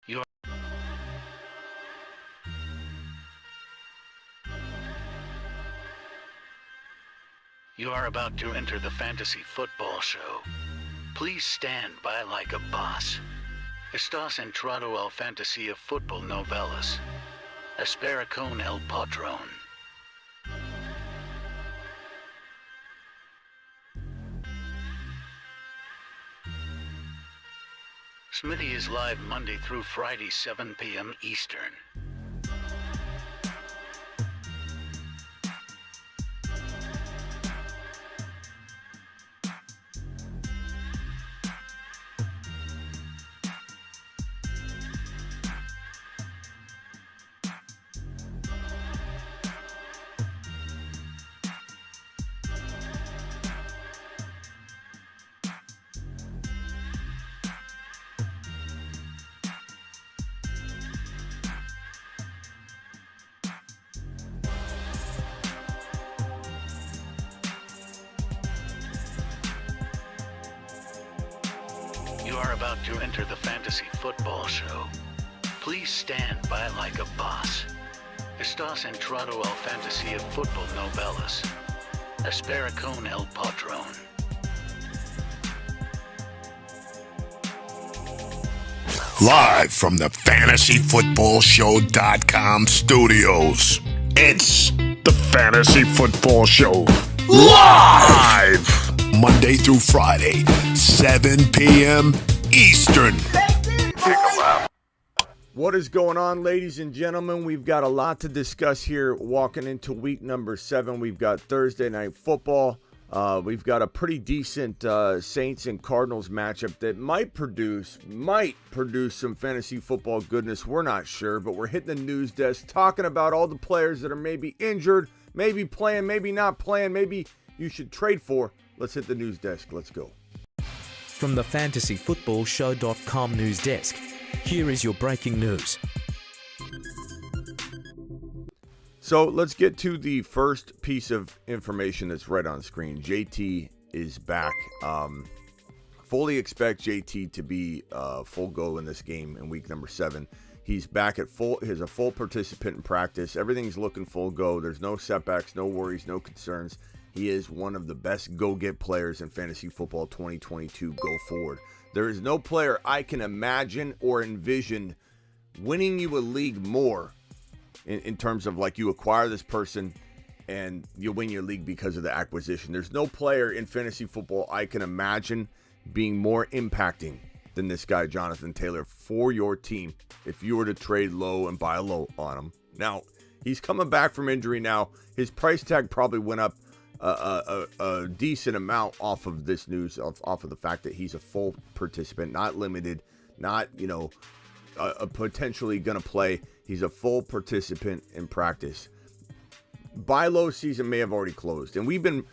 You You are about to enter the fantasy football show. Please stand by like a boss. Estás entrado al fantasía fútbol novelas. Espera con el patrón. Smitty is live Monday through Friday, 7 p.m. Eastern. You are about to enter the fantasy football show. Please stand by like a boss. Estás entrado al fantasía fútbol novelas. Espera con el patrón. Live from the FantasyFootballShow.com studios, it's the Fantasy Football Show. Live! Monday through Friday, 7 p.m. Eastern. What is going on, ladies and gentlemen? We've got a lot to discuss here walking into week number 7. We've got Thursday Night Football. We've got a pretty decent Saints and Cardinals matchup that might produce some fantasy football goodness. We're not sure, but we're hitting the news desk talking about all the players that are maybe injured, maybe playing, maybe not playing, maybe you should trade for. Let's hit the news desk. Let's go. From the FantasyFootballShow.com news desk, here is your breaking news. So let's get to the first piece of information that's right on screen. JT is back. Fully expect JT to be full go in this game in week number 7. He's back at full. He's a full participant in practice. Everything's looking full go. There's no setbacks, no worries, no concerns. He is one of the best go-get players in fantasy football 2022 go forward. There is no player I can imagine or envision winning you a league more in terms of like you acquire this person and you win your league because of the acquisition. There's no player in fantasy football I can imagine being more impacting than this guy, Jonathan Taylor, for your team if you were to trade low and buy low on him. Now, he's coming back from injury now. His price tag probably went up a decent amount off of this news, off of the fact that he's a full participant, not limited, not, potentially going to play. He's a full participant in practice. Buy low season may have already closed, and we've been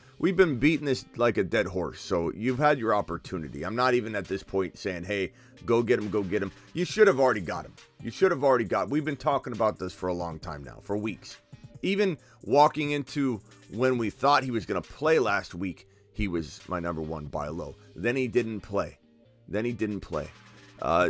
beating this like a dead horse. So you've had your opportunity. I'm not even at this point saying, hey, go get him, go get him. You should have already got him. We've been talking about this for a long time now, for weeks. Even walking into when we thought he was going to play last week, he was my number one buy low. Then he didn't play.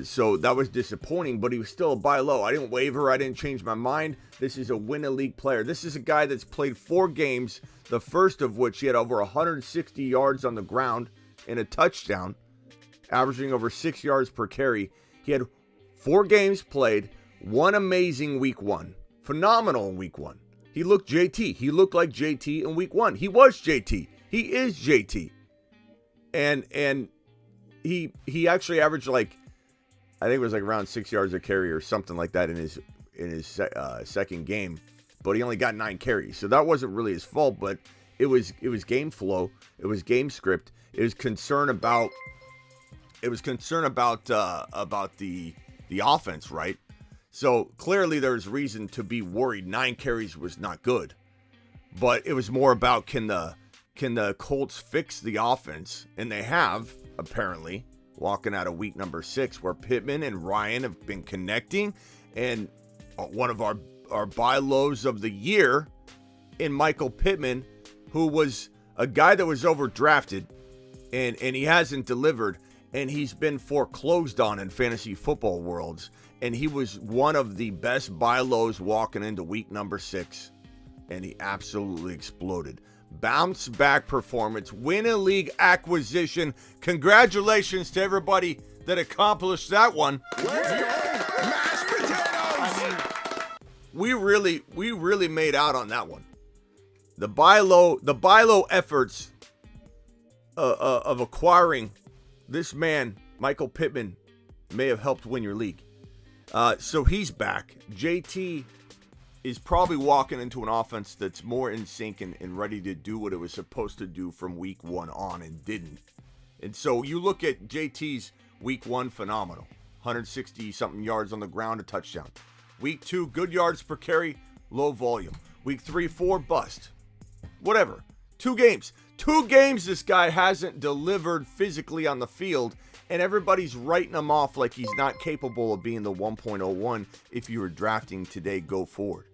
So that was disappointing, but he was still a buy low. I didn't waver. I didn't change my mind. This is a win-a-league player. This is a guy that's played 4 games, the first of which he had over 160 yards on the ground and a touchdown, averaging over 6 yards per carry. He had 4 games played, one amazing week 1, phenomenal in week 1. He looked JT. He looked like JT in week 1. He was JT. He is JT. And he actually averaged I think it was around 6 yards a carry or something like that in his second game, but he only got 9 carries. So that wasn't really his fault, but it was game flow. It was game script. It was concern about the offense, right? So clearly there's reason to be worried. 9 carries was not good, but it was more about can the Colts fix the offense? And they have, apparently, walking out of week number 6, where Pittman and Ryan have been connecting, and one of our buy lows of the year in Michael Pittman, who was a guy that was overdrafted, and he hasn't delivered, and he's been foreclosed on in fantasy football worlds. and he was one of the best buy lows walking into week number 6, and he absolutely exploded. Bounce back performance, win a league acquisition. Congratulations to everybody that accomplished that one. Mashed potatoes! We really made out on that one. The buy low efforts of acquiring this man, Michael Pittman, may have helped win your league. So he's back. JT is probably walking into an offense that's more in sync and ready to do what it was supposed to do from week 1 on and didn't. And so you look at JT's week 1, phenomenal. 160-something yards on the ground, a touchdown. Week 2, good yards per carry, low volume. Week 3, 4, bust. Whatever. 2 games. 2 games this guy hasn't delivered physically on the field, and everybody's writing him off like he's not capable of being the 1.01 if you were drafting today go forward.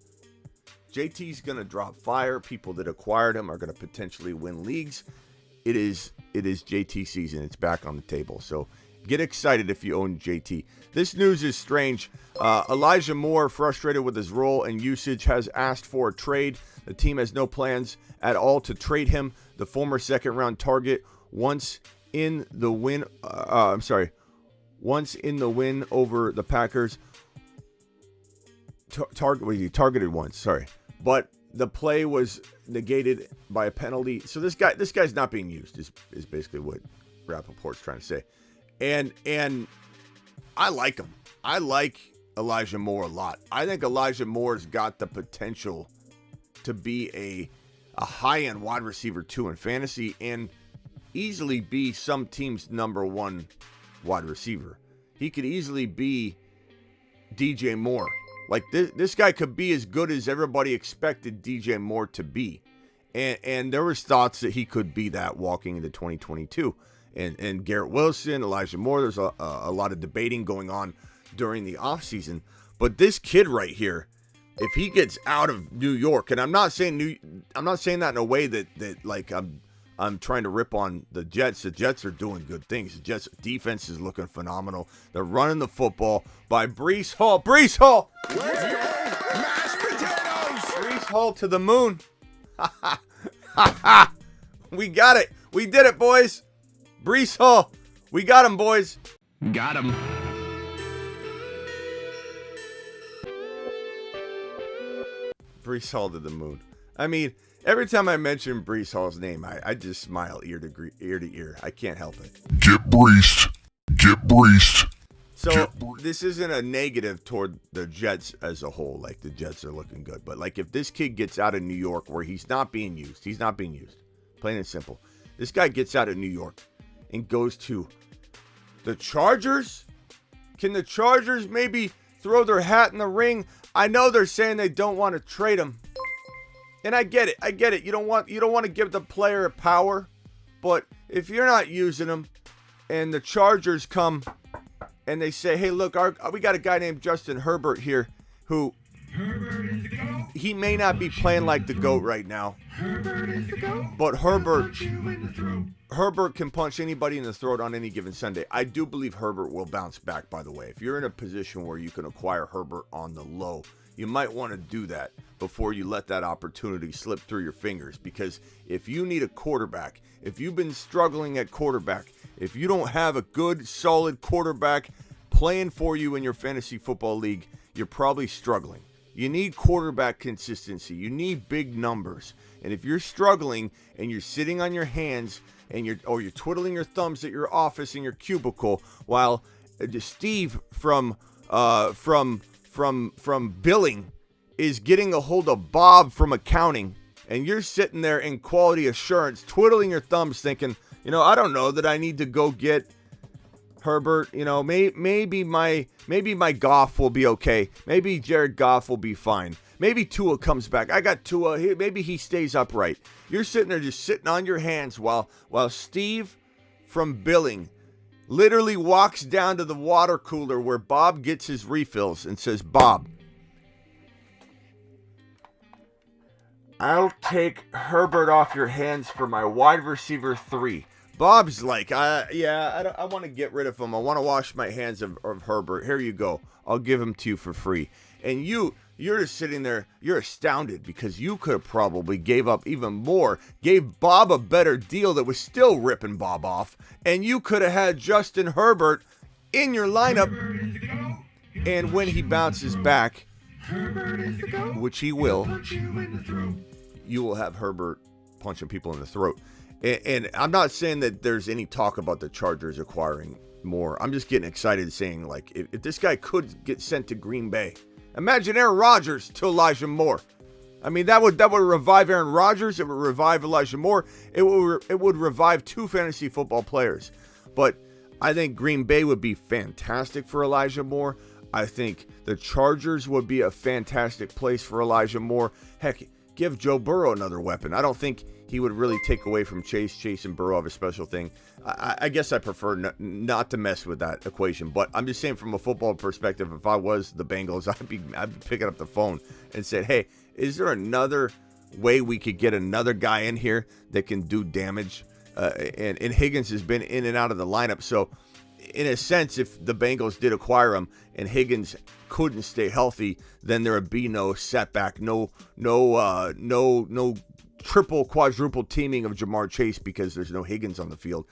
JT's going to drop fire. People that acquired him are going to potentially win leagues. It is JT season. It's back on the table. So get excited if you own JT. This news is strange. Elijah Moore, frustrated with his role and usage, has asked for a trade. The team has no plans at all to trade him. The former second-round target, once in the win over the Packers, targeted once. Sorry. But the play was negated by a penalty. So this guy's not being used is basically what Rappaport's trying to say. And I like him. I like Elijah Moore a lot. I think Elijah Moore's got the potential to be a high-end wide receiver 2 in fantasy and easily be some team's number 1 wide receiver. He could easily be DJ Moore. Like this guy could be as good as everybody expected DJ Moore to be. And there was thoughts that he could be that walking into 2022. And Garrett Wilson, Elijah Moore, there's a lot of debating going on during the offseason. But this kid right here, if he gets out of New York, and I'm not saying that in a way that like I'm trying to rip on the Jets. The Jets are doing good things. The Jets defense is looking phenomenal. They're running the football by Breece Hall. Breece Hall! Let's go! Mashed potatoes! Breece Hall to the moon. We got it. We did it, boys. Breece Hall. We got him, boys. Got him. Breece Hall to the moon. I mean, every time I mention Breece Hall's name, I just smile ear to ear. I can't help it. Get breached. Get breached. So this isn't a negative toward the Jets as a whole. Like, the Jets are looking good. But, like, if this kid gets out of New York where he's not being used. Plain and simple. This guy gets out of New York and goes to the Chargers. Can the Chargers maybe throw their hat in the ring? I know they're saying they don't want to trade him. And I get it. You don't want to give the player power. But if you're not using him and the Chargers come and they say, hey, look, we got a guy named Justin Herbert here who he may not be playing like the GOAT right now. But Herbert can punch anybody in the throat on any given Sunday. I do believe Herbert will bounce back, by the way. If you're in a position where you can acquire Herbert on the low, you might want to do that before you let that opportunity slip through your fingers. Because if you need a quarterback, if you've been struggling at quarterback, if you don't have a good, solid quarterback playing for you in your fantasy football league, you're probably struggling. You need quarterback consistency. You need big numbers. And if you're struggling and you're sitting on your hands and you're twiddling your thumbs at your office in your cubicle while Steve from billing is getting a hold of Bob from accounting, and you're sitting there in quality assurance twiddling your thumbs thinking, I don't know that I need to go get Herbert. Maybe my Goff will be okay. Maybe Jared Goff will be fine. Maybe Tua comes back. I got Tua. Maybe he stays upright. You're sitting there just sitting on your hands while Steve from billing literally walks down to the water cooler where Bob gets his refills and says, Bob, I'll take Herbert off your hands for my wide receiver 3. Bob's like, I want to get rid of him. I want to wash my hands of Herbert. Here you go. I'll give him to you for free. And you're just sitting there, you're astounded because you could have probably gave up even more, gave Bob a better deal that was still ripping Bob off, and you could have had Justin Herbert in your lineup. And when he bounces back, which he will, you will have Herbert punching people in the throat. And I'm not saying that there's any talk about the Chargers acquiring more. I'm just getting excited saying, like, if this guy could get sent to Green Bay, imagine Aaron Rodgers to Elijah Moore. I mean, that would revive Aaron Rodgers. It would revive Elijah Moore. It would revive 2 fantasy football players. But I think Green Bay would be fantastic for Elijah Moore. I think the Chargers would be a fantastic place for Elijah Moore. Heck, give Joe Burrow another weapon. I don't think he would really take away from Chase. Chase and Burrow have a special thing. I guess I prefer not to mess with that equation. But I'm just saying from a football perspective, if I was the Bengals, I'd be picking up the phone and said, hey, is there another way we could get another guy in here that can do damage? And Higgins has been in and out of the lineup. So in a sense, if the Bengals did acquire him and Higgins couldn't stay healthy, then there would be no setback, no triple, quadruple teaming of Jamar Chase because there's no Higgins on the field.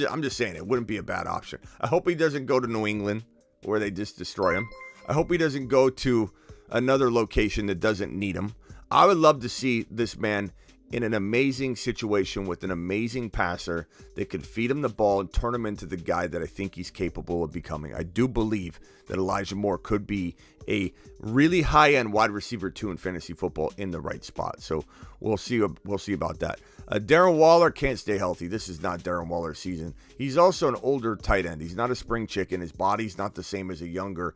I'm just saying it wouldn't be a bad option. I hope he doesn't go to New England where they just destroy him. I hope he doesn't go to another location that doesn't need him. I would love to see this man in an amazing situation with an amazing passer that could feed him the ball and turn him into the guy that I think he's capable of becoming. I do believe that Elijah Moore could be a really high-end wide receiver 2 in fantasy football in the right spot. So we'll see about that. Darren Waller can't stay healthy. This is not Darren Waller's season. He's also an older tight end. He's not a spring chicken. His body's not the same as a younger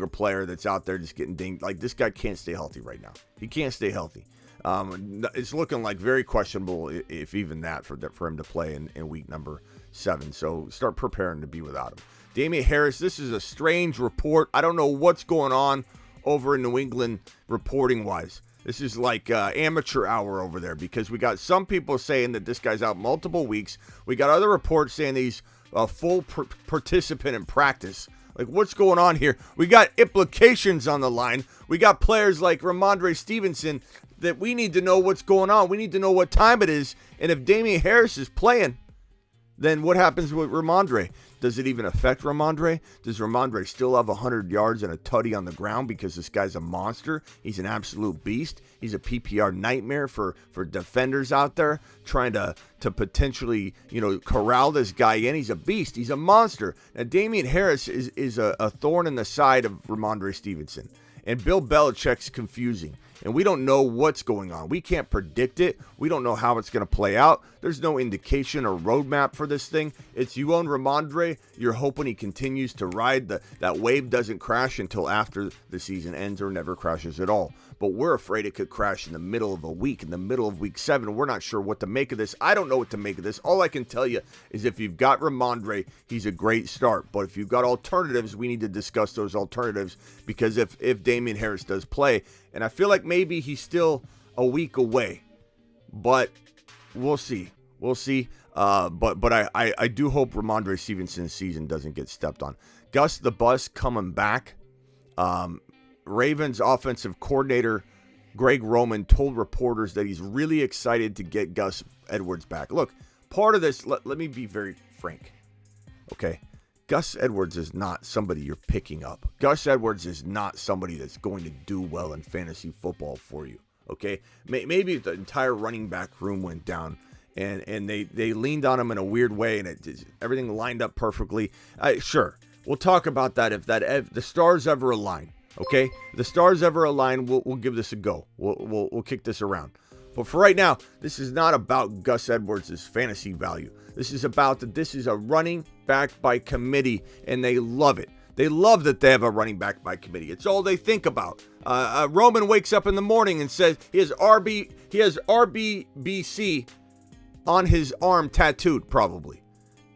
player that's out there just getting dinged. Like, this guy can't stay healthy right now. He can't stay healthy. It's looking like very questionable, if even that, for him to play in week number 7. So start preparing to be without him. Damian Harris, this is a strange report. I don't know what's going on over in New England reporting-wise. This is like amateur hour over there because we got some people saying that this guy's out multiple weeks. We got other reports saying that he's a full participant in practice. Like, what's going on here? We got implications on the line. We got players like Ramondre Stevenson that we need to know what's going on. We need to know what time it is. And if Damian Harris is playing, then what happens with Ramondre? Does it even affect Ramondre? Does Ramondre still have 100 yards and a tutty on the ground because this guy's a monster? He's an absolute beast. He's a PPR nightmare for defenders out there trying to potentially, corral this guy in. He's a beast. He's a monster. Now, Damian Harris is a thorn in the side of Ramondre Stevenson. And Bill Belichick's confusing. And we don't know what's going on. We can't predict it. We don't know how it's going to play out. There's no indication or roadmap for this thing. It's you own Ramondre. You're hoping he continues to ride. That wave doesn't crash until after the season ends or never crashes at all. But we're afraid it could crash in the middle of a week, in the middle of week 7. We're not sure what to make of this. I don't know what to make of this. All I can tell you is if you've got Ramondre, he's a great start. But if you've got alternatives, we need to discuss those alternatives because if Damian Harris does play, and I feel like maybe he's still a week away, but we'll see. We'll see. But I do hope Ramondre Stevenson's season doesn't get stepped on. Gus the Bus coming back. Ravens offensive coordinator Greg Roman told reporters that he's really excited to get Gus Edwards back. Look, part of this, let me be very frank. Okay. Gus Edwards is not somebody you're picking up. Gus Edwards is not somebody that's going to do well in fantasy football for you. Okay. Maybe the entire running back room went down and they leaned on him in a weird way and everything lined up perfectly. Sure. We'll talk about that if the stars ever align. Okay, if the stars ever align, we'll give this a go. We'll kick this around. But for right now, this is not about Gus Edwards' fantasy value. This is about that this is a running back by committee, and they love it. They love that they have a running back by committee. It's all they think about. Roman wakes up in the morning and says he has RBBC on his arm tattooed, probably.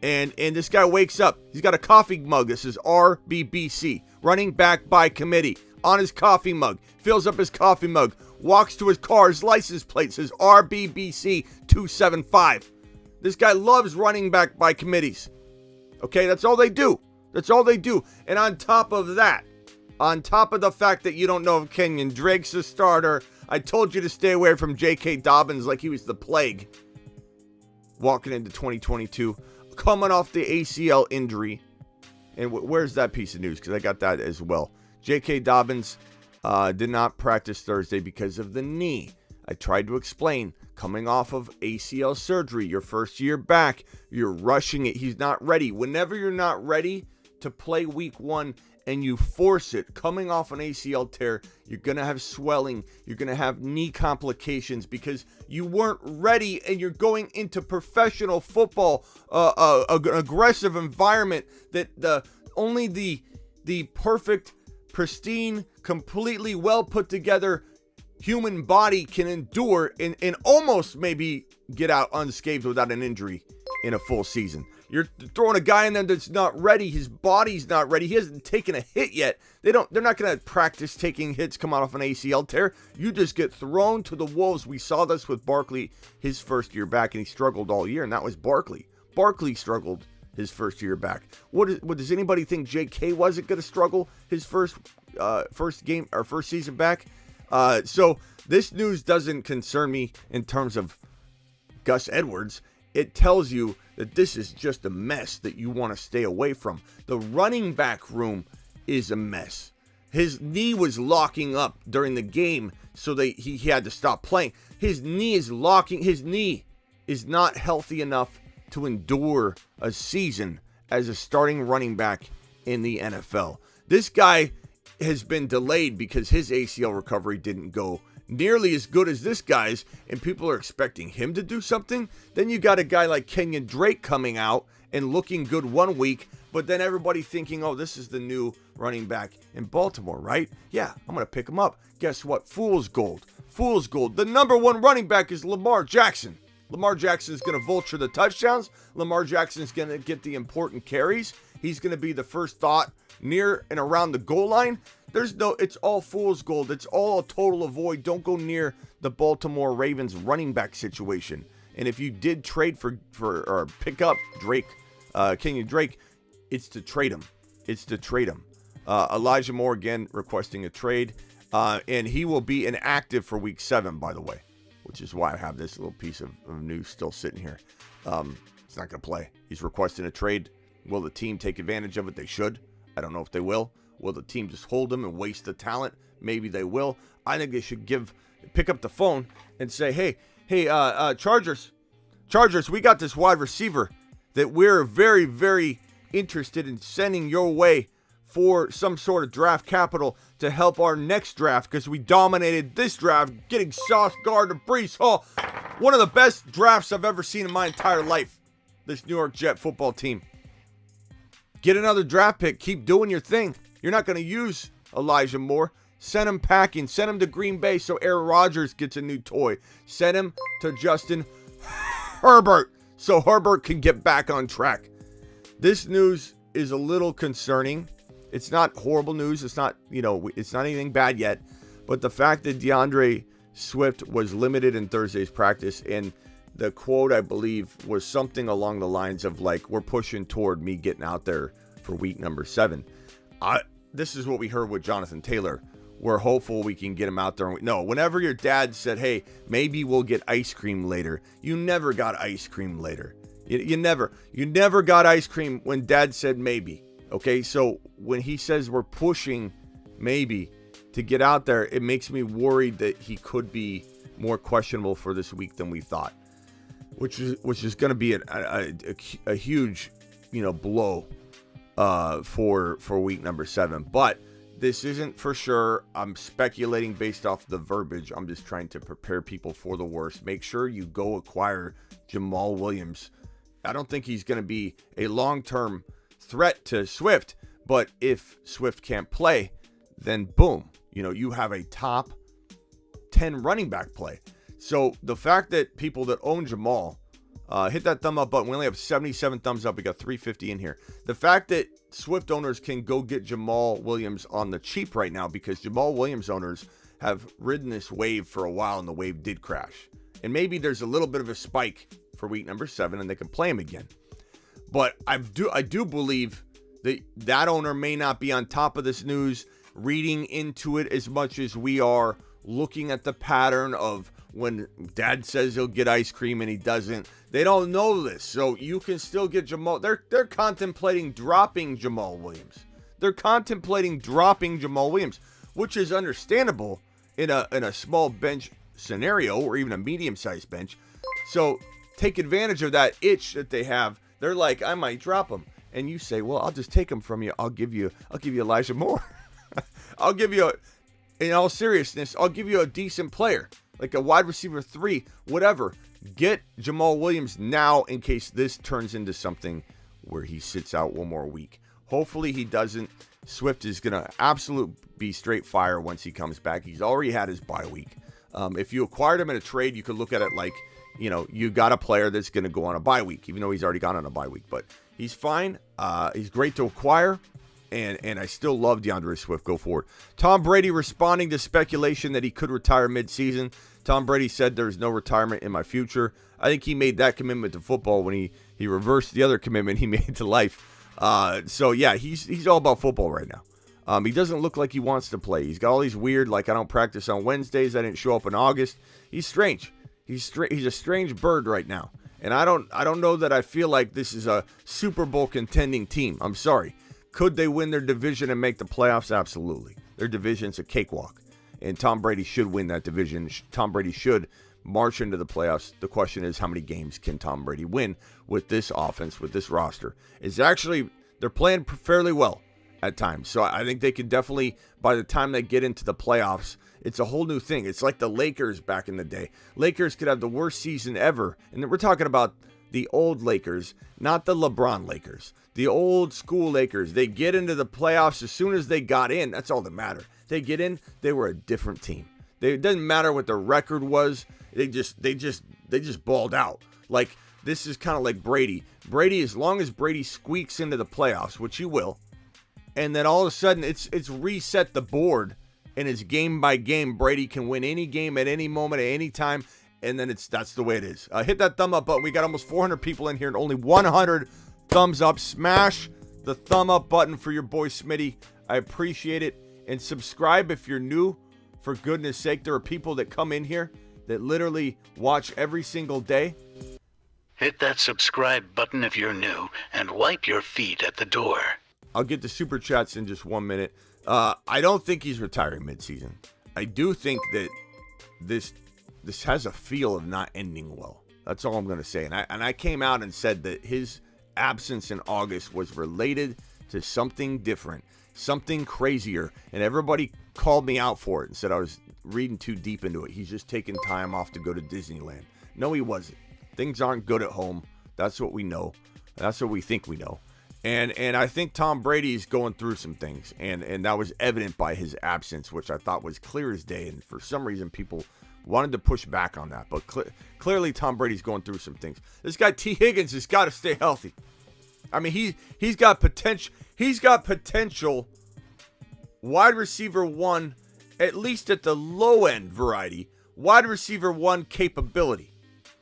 And this guy wakes up. He's got a coffee mug that says RBBC, running back by committee, on his coffee mug. Fills up his coffee mug. Walks to his car. His license plate says RBBC 275. This guy loves running back by committees. Okay, that's all they do. That's all they do. And on top of that, on top of the fact that you don't know if Kenyon Drake's a starter, I told you to stay away from J.K. Dobbins like he was the plague walking into 2022, coming off the ACL injury. And where's that piece of news? Because I got that as well. J.K. Dobbins did not practice Thursday because of the knee. I tried to explain, coming off of ACL surgery, your first year back, you're rushing it. He's not ready. Whenever you're not ready to play week 1 and you force it, coming off an ACL tear, you're going to have swelling. You're going to have knee complications because you weren't ready and you're going into professional football, an aggressive environment that only the perfect, pristine, completely well put together human body can endure and almost maybe get out unscathed without an injury in a full season. You're throwing a guy in there that's not ready. His body's not ready. He hasn't taken a hit yet. They're not going to practice taking hits come out of an ACL tear. You just get thrown to the wolves. We saw this with Barkley his first year back, and he struggled all year, and that was Barkley. Barkley struggled his first year back. What does anybody think J.K. wasn't going to struggle his first game or first season back? So this news doesn't concern me in terms of Gus Edwards. It tells you that this is just a mess that you want to stay away from. The running back room is a mess. His knee was locking up during the game, so he had to stop playing. His knee is locking. His knee is not healthy enough to endure a season as a starting running back in the NFL. This guy has been delayed because his ACL recovery didn't go nearly as good as this guy's, and people are expecting him to do something. Then you got a guy like Kenyon Drake coming out and looking good one week, but then everybody thinking, oh, this is the new running back in Baltimore, right? Yeah, I'm going to pick him up. Guess what? Fool's gold. Fool's gold. The number one running back is Lamar Jackson. Lamar Jackson is going to vulture the touchdowns. Lamar Jackson is going to get the important carries. He's going to be the first thought near and around the goal line. It's all fool's gold. It's all a total avoid. Don't go near the Baltimore Ravens running back situation. And if you did trade for or pick up Kenyon Drake, it's to trade him. It's to trade him. Elijah Moore again requesting a trade, and he will be inactive for week 7, by the way, which is why I have this little piece of news still sitting here. He's not going to play. He's requesting a trade. Will the team take advantage of it? They should. I don't know if they will. Will the team just hold him and waste the talent? Maybe they will. I think they should pick up the phone and say, hey, Chargers, we got this wide receiver that we're very, very interested in sending your way for some sort of draft capital to help our next draft because we dominated this draft, getting Sauce Gardner, Breece Hall. One of the best drafts I've ever seen in my entire life, this New York Jet football team. Get another draft pick. Keep doing your thing. You're not going to use Elijah Moore. Send him packing. Send him to Green Bay so Aaron Rodgers gets a new toy. Send him to Justin Herbert so Herbert can get back on track. This news is a little concerning. It's not horrible news. It's not, it's not anything bad yet. But the fact that DeAndre Swift was limited in Thursday's practice, and the quote, I believe, was something along the lines of like, we're pushing toward me getting out there for week number 7. This is what we heard with Jonathan Taylor. We're hopeful we can get him out there. No, whenever your dad said, hey, maybe we'll get ice cream later, you never got ice cream later. You never got ice cream when dad said maybe. Okay, so when he says we're pushing maybe to get out there, it makes me worried that he could be more questionable for this week than we thought, which is going to be a huge, blow for week number 7. But this isn't for sure. I'm speculating based off the verbiage. I'm just trying to prepare people for the worst. Make sure you go acquire Jamal Williams. I don't think he's going to be a long-term threat to Swift, but if Swift can't play, then boom, you have a top 10 running back play. So the fact that people that own Jamal, hit that thumb up button. We only have 77 thumbs up. We got 350 in here. The fact that Swift owners can go get Jamal Williams on the cheap right now, because Jamal Williams owners have ridden this wave for a while and the wave did crash. And maybe there's a little bit of a spike for week number 7, and they can play him again. But I do believe that owner may not be on top of this news, reading into it as much as we are, looking at the pattern of when dad says he'll get ice cream and he doesn't. They don't know this. So you can still get Jamal. They're contemplating dropping Jamal Williams. Which is understandable in a small bench scenario or even a medium-sized bench. So take advantage of that itch that they have. They're like, I might drop him. And you say, well, I'll just take him from you. I'll give you Elijah Moore. In all seriousness, I'll give you a decent player, like a wide receiver 3, whatever. Get Jamal Williams now in case this turns into something where he sits out one more week. Hopefully he doesn't. Swift is going to absolutely be straight fire once he comes back. He's already had his bye week. If you acquired him in a trade, you could look at it like, you got a player that's going to go on a bye week, even though he's already gone on a bye week. But he's fine. He's great to acquire. And I still love DeAndre Swift. Go forward. Tom Brady responding to speculation that he could retire midseason. Tom Brady said there's no retirement in my future. I think he made that commitment to football when he reversed the other commitment he made to life. So yeah, he's all about football right now. He doesn't look like he wants to play. He's got all these weird, like, I don't practice on Wednesdays. I didn't show up in August. He's strange. He's a strange bird right now. And I don't know that I feel like this is a Super Bowl contending team. I'm sorry. Could they win their division and make the playoffs? Absolutely. Their division's a cakewalk. And Tom Brady should win that division. Tom Brady should march into the playoffs. The question is, how many games can Tom Brady win with this offense, with this roster? They're playing fairly well at times. So I think they can definitely, by the time they get into the playoffs, it's a whole new thing. It's like the Lakers back in the day. Lakers could have the worst season ever. And we're talking about the old Lakers, not the LeBron Lakers. The old school Lakers. They get into the playoffs as soon as they got in. That's all that mattered. They get in, they were a different team. It doesn't matter what their record was. They just balled out. Like, this is kind of like Brady. Brady, as long as Brady squeaks into the playoffs, which he will, and then all of a sudden it's reset the board, and it's game by game. Brady can win any game at any moment, at any time, and then that's the way it is. Hit that thumb up button. We got almost 400 people in here and only 100 thumbs up. Smash the thumb up button for your boy Smitty. I appreciate it. And subscribe if you're new. For goodness sake, there are people that come in here that literally watch every single day. Hit that subscribe button if you're new and wipe your feet at the door. I'll get the super chats in just 1 minute. I don't think he's retiring midseason. I do think that this has a feel of not ending well. That's all I'm going to say. And I came out and said that his absence in August was related to something different, something crazier, and everybody called me out for it and said I was reading too deep into it. He's just taking time off to go to Disneyland. No, he wasn't. Things aren't good at home. That's what we know. That's what we think we know. And I think Tom Brady's going through some things, and that was evident by his absence, which I thought was clear as day. And for some reason, people wanted to push back on that. But clearly, Tom Brady's going through some things. This guy T. Higgins has got to stay healthy. I mean, he's got potential. He's got potential. Wide receiver 1, at least at the low end variety. Wide receiver 1 capability.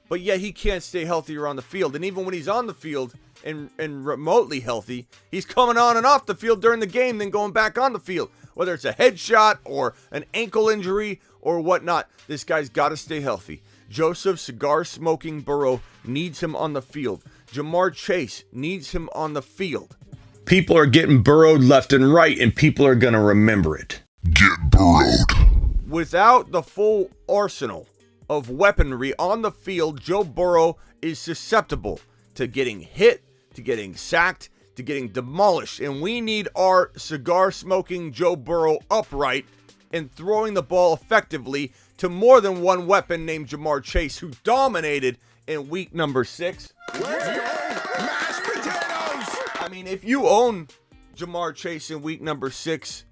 But yet he can't stay healthy or on the field. And even when he's on the field and remotely healthy, he's coming on and off the field during the game, then going back on the field. Whether it's a headshot or an ankle injury or whatnot, this guy's got to stay healthy. Joseph cigar-smoking Burrow needs him on the field. Jamar Chase needs him on the field. People are getting burrowed left and right, and people are going to remember it. Get burrowed. Without the full arsenal of weaponry on the field, Joe Burrow is susceptible to getting hit, to getting sacked, to getting demolished. And we need our cigar-smoking Joe Burrow upright and throwing the ball effectively to more than one weapon named Jamar Chase, who dominated in week number 6. Mashed potatoes. I mean, if you own Jamar Chase in week number 6,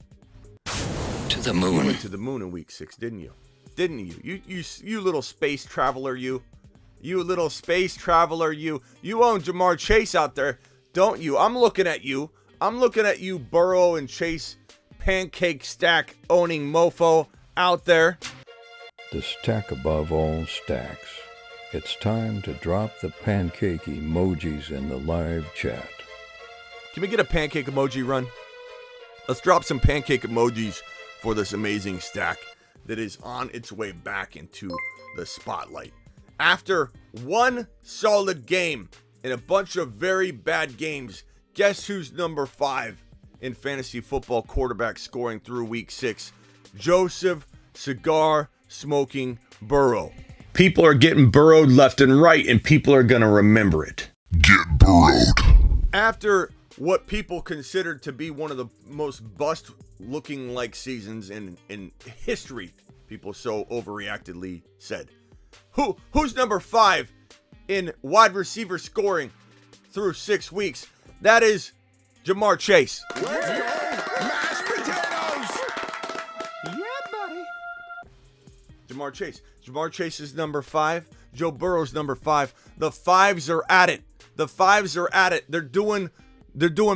To the you moon. went to the moon in week 6, didn't you? Didn't you? You little space traveler, you little space traveler, you own Jamar Chase out there, don't you? I'm looking at you, Burrow and Chase, pancake stack owning mofo out there. The stack above all stacks. It's time to drop the pancake emojis in the live chat. Can we get a pancake emoji run? Let's drop some pancake emojis for this amazing stack that is on its way back into the spotlight. After one solid game and a bunch of very bad games, guess who's number 5 in fantasy football quarterback scoring through week 6? Joseph Cigar Smoking Burrow. People are getting burrowed left and right, and people are going to remember it. Get burrowed. After what people considered to be one of the most bust-looking like seasons in history, people so overreactedly said. Who's number 5 in wide receiver scoring through 6 weeks? That is Jamar Chase. Let's go. Mashed potatoes. Yeah, buddy. Jamar Chase. Jamar Chase is number 5. Joe Burrow's number 5. The 5s are at it. The 5s are at it. They're doing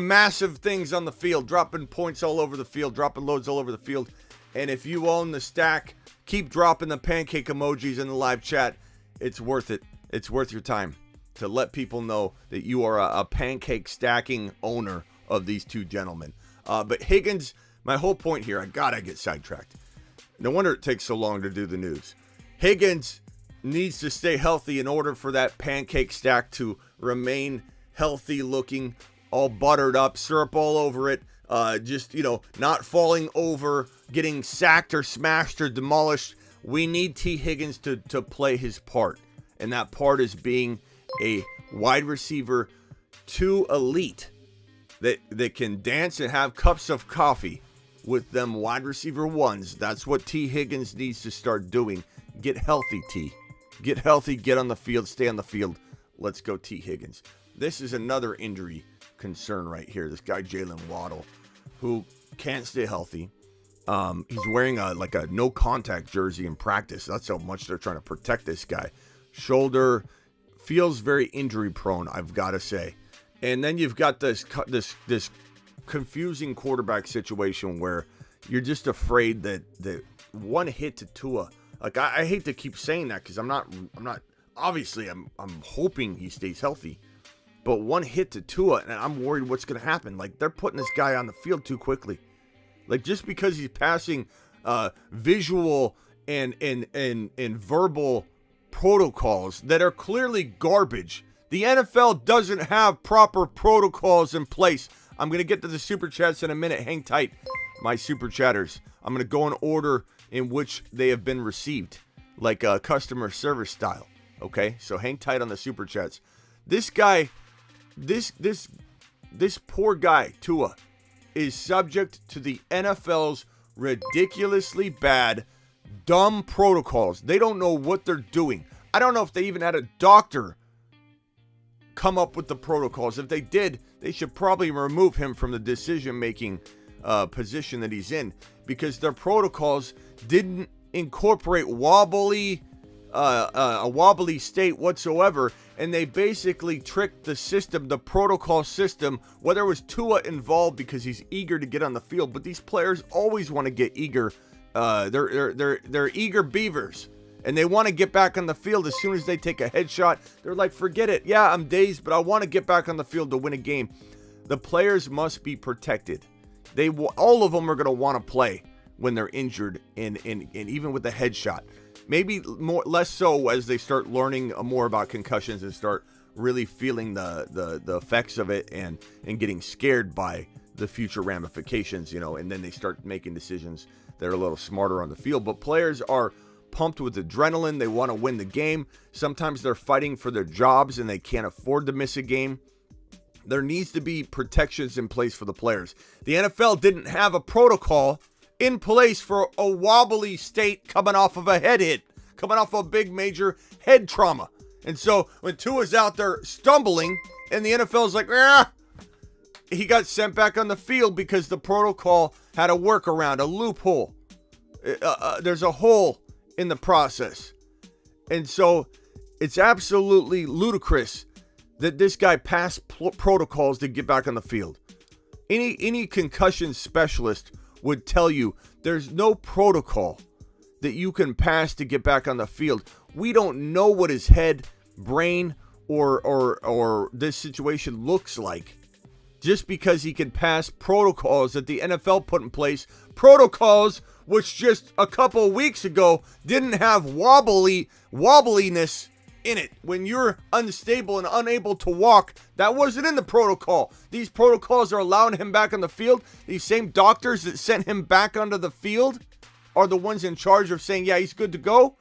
massive things on the field, dropping points all over the field, dropping loads all over the field. And if you own the stack, keep dropping the pancake emojis in the live chat. It's worth it. It's worth your time to let people know that you are a pancake stacking owner of these two gentlemen. But Higgins, my whole point here, I get sidetracked. No wonder it takes so long to do the news. Higgins needs to stay healthy in order for that pancake stack to remain healthy looking, all buttered up, syrup all over it, not falling over, getting sacked or smashed or demolished. We need T. Higgins to play his part, and that part is being a wide receiver 2 elite that can dance and have cups of coffee with them wide receiver 1s. That's what T. Higgins needs to start doing. Get healthy, T. Get healthy, get on the field, stay on the field. Let's go, T. Higgins. This is another injury concern right here. This guy, Jalen Waddle, who can't stay healthy. He's wearing a no contact jersey in practice. That's how much they're trying to protect this guy. Shoulder feels very injury prone, I've got to say. And then you've got this confusing quarterback situation where you're just afraid that one hit to Tua. Like I hate to keep saying that because I'm not obviously I'm hoping he stays healthy. But one hit to Tua, and I'm worried what's going to happen. Like, they're putting this guy on the field too quickly. Like, just because he's passing visual and verbal protocols that are clearly garbage. The NFL doesn't have proper protocols in place. I'm going to get to the Super Chats in a minute. Hang tight, my Super Chatters. I'm going to go in order in which they have been received, like a customer service style. Okay? So hang tight on the Super Chats. This guy... This poor guy, Tua, is subject to the NFL's ridiculously bad, dumb protocols. They don't know what they're doing. I don't know if they even had a doctor come up with the protocols. If they did, they should probably remove him from the decision-making position that he's in, because their protocols didn't incorporate a wobbly state whatsoever, and they basically tricked the system, the protocol system, whether it was Tua involved because he's eager to get on the field, but these players always want to get eager. They're eager beavers, and they want to get back on the field as soon as they take a headshot. They're like, forget it. Yeah, I'm dazed, but I want to get back on the field to win a game. The players must be protected. All of them are going to want to play when they're injured, and even with a headshot. Maybe less so as they start learning more about concussions and start really feeling the effects of it and getting scared by the future ramifications, and then they start making decisions that are a little smarter on the field. But players are pumped with adrenaline. They want to win the game. Sometimes they're fighting for their jobs and they can't afford to miss a game. There needs to be protections in place for the players. The NFL didn't have a protocol in place for a wobbly state coming off of a head hit, coming off a big major head trauma. And so when Tua's out there stumbling and the NFL's like, he got sent back on the field because the protocol had a workaround, a loophole. There's a hole in the process. And so it's absolutely ludicrous that this guy passed protocols to get back on the field. Any concussion specialist would tell you there's no protocol that you can pass to get back on the field. We don't know what his head, brain, or this situation looks like. Just because he can pass protocols that the NFL put in place, protocols which just a couple of weeks ago didn't have wobbliness in it. When you're unstable and unable to walk, that wasn't in the protocol. These protocols are allowing him back on the field. These same doctors that sent him back onto the field are the ones in charge of saying, yeah, he's good to go.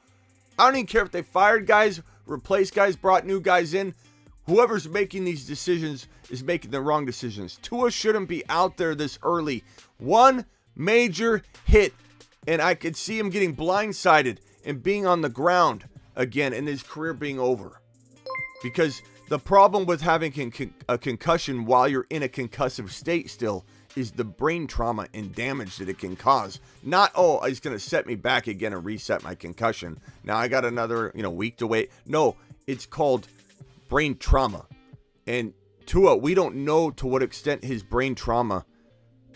I don't even care if they fired guys, replaced guys, brought new guys in. Whoever's making these decisions is making the wrong decisions. Tua shouldn't be out there this early. One major hit, and I could see him getting blindsided and being on the ground again and his career being over. Because the problem with having a concussion while you're in a concussive state still is the brain trauma and damage that it can cause. Not, oh, it's going to set me back again and reset my concussion. Now I got another, week to wait. No, it's called brain trauma. And Tua, we don't know to what extent his brain trauma,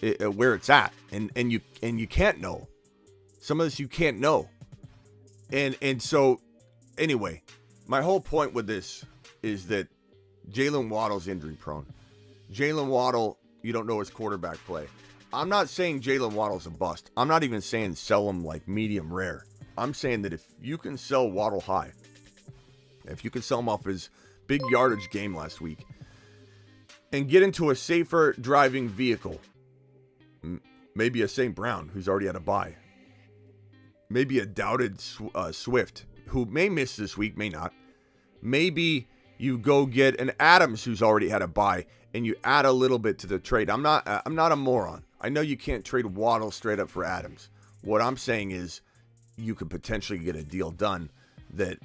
where it's at. And you can't know. Some of this you can't know. And so, anyway, my whole point with this is that Jalen Waddle's injury prone. Jalen Waddle, you don't know his quarterback play. I'm not saying Jalen Waddle's a bust. I'm not even saying sell him like medium rare. I'm saying that if you can sell Waddle high, if you can sell him off his big yardage game last week and get into a safer driving vehicle, maybe a St. Brown who's already had a bye, maybe a doubted Swift who may miss this week, may not. Maybe you go get an Adams who's already had a bye and you add a little bit to the trade. I'm not a moron. I know you can't trade Waddle straight up for Adams. What I'm saying is you could potentially get a deal done that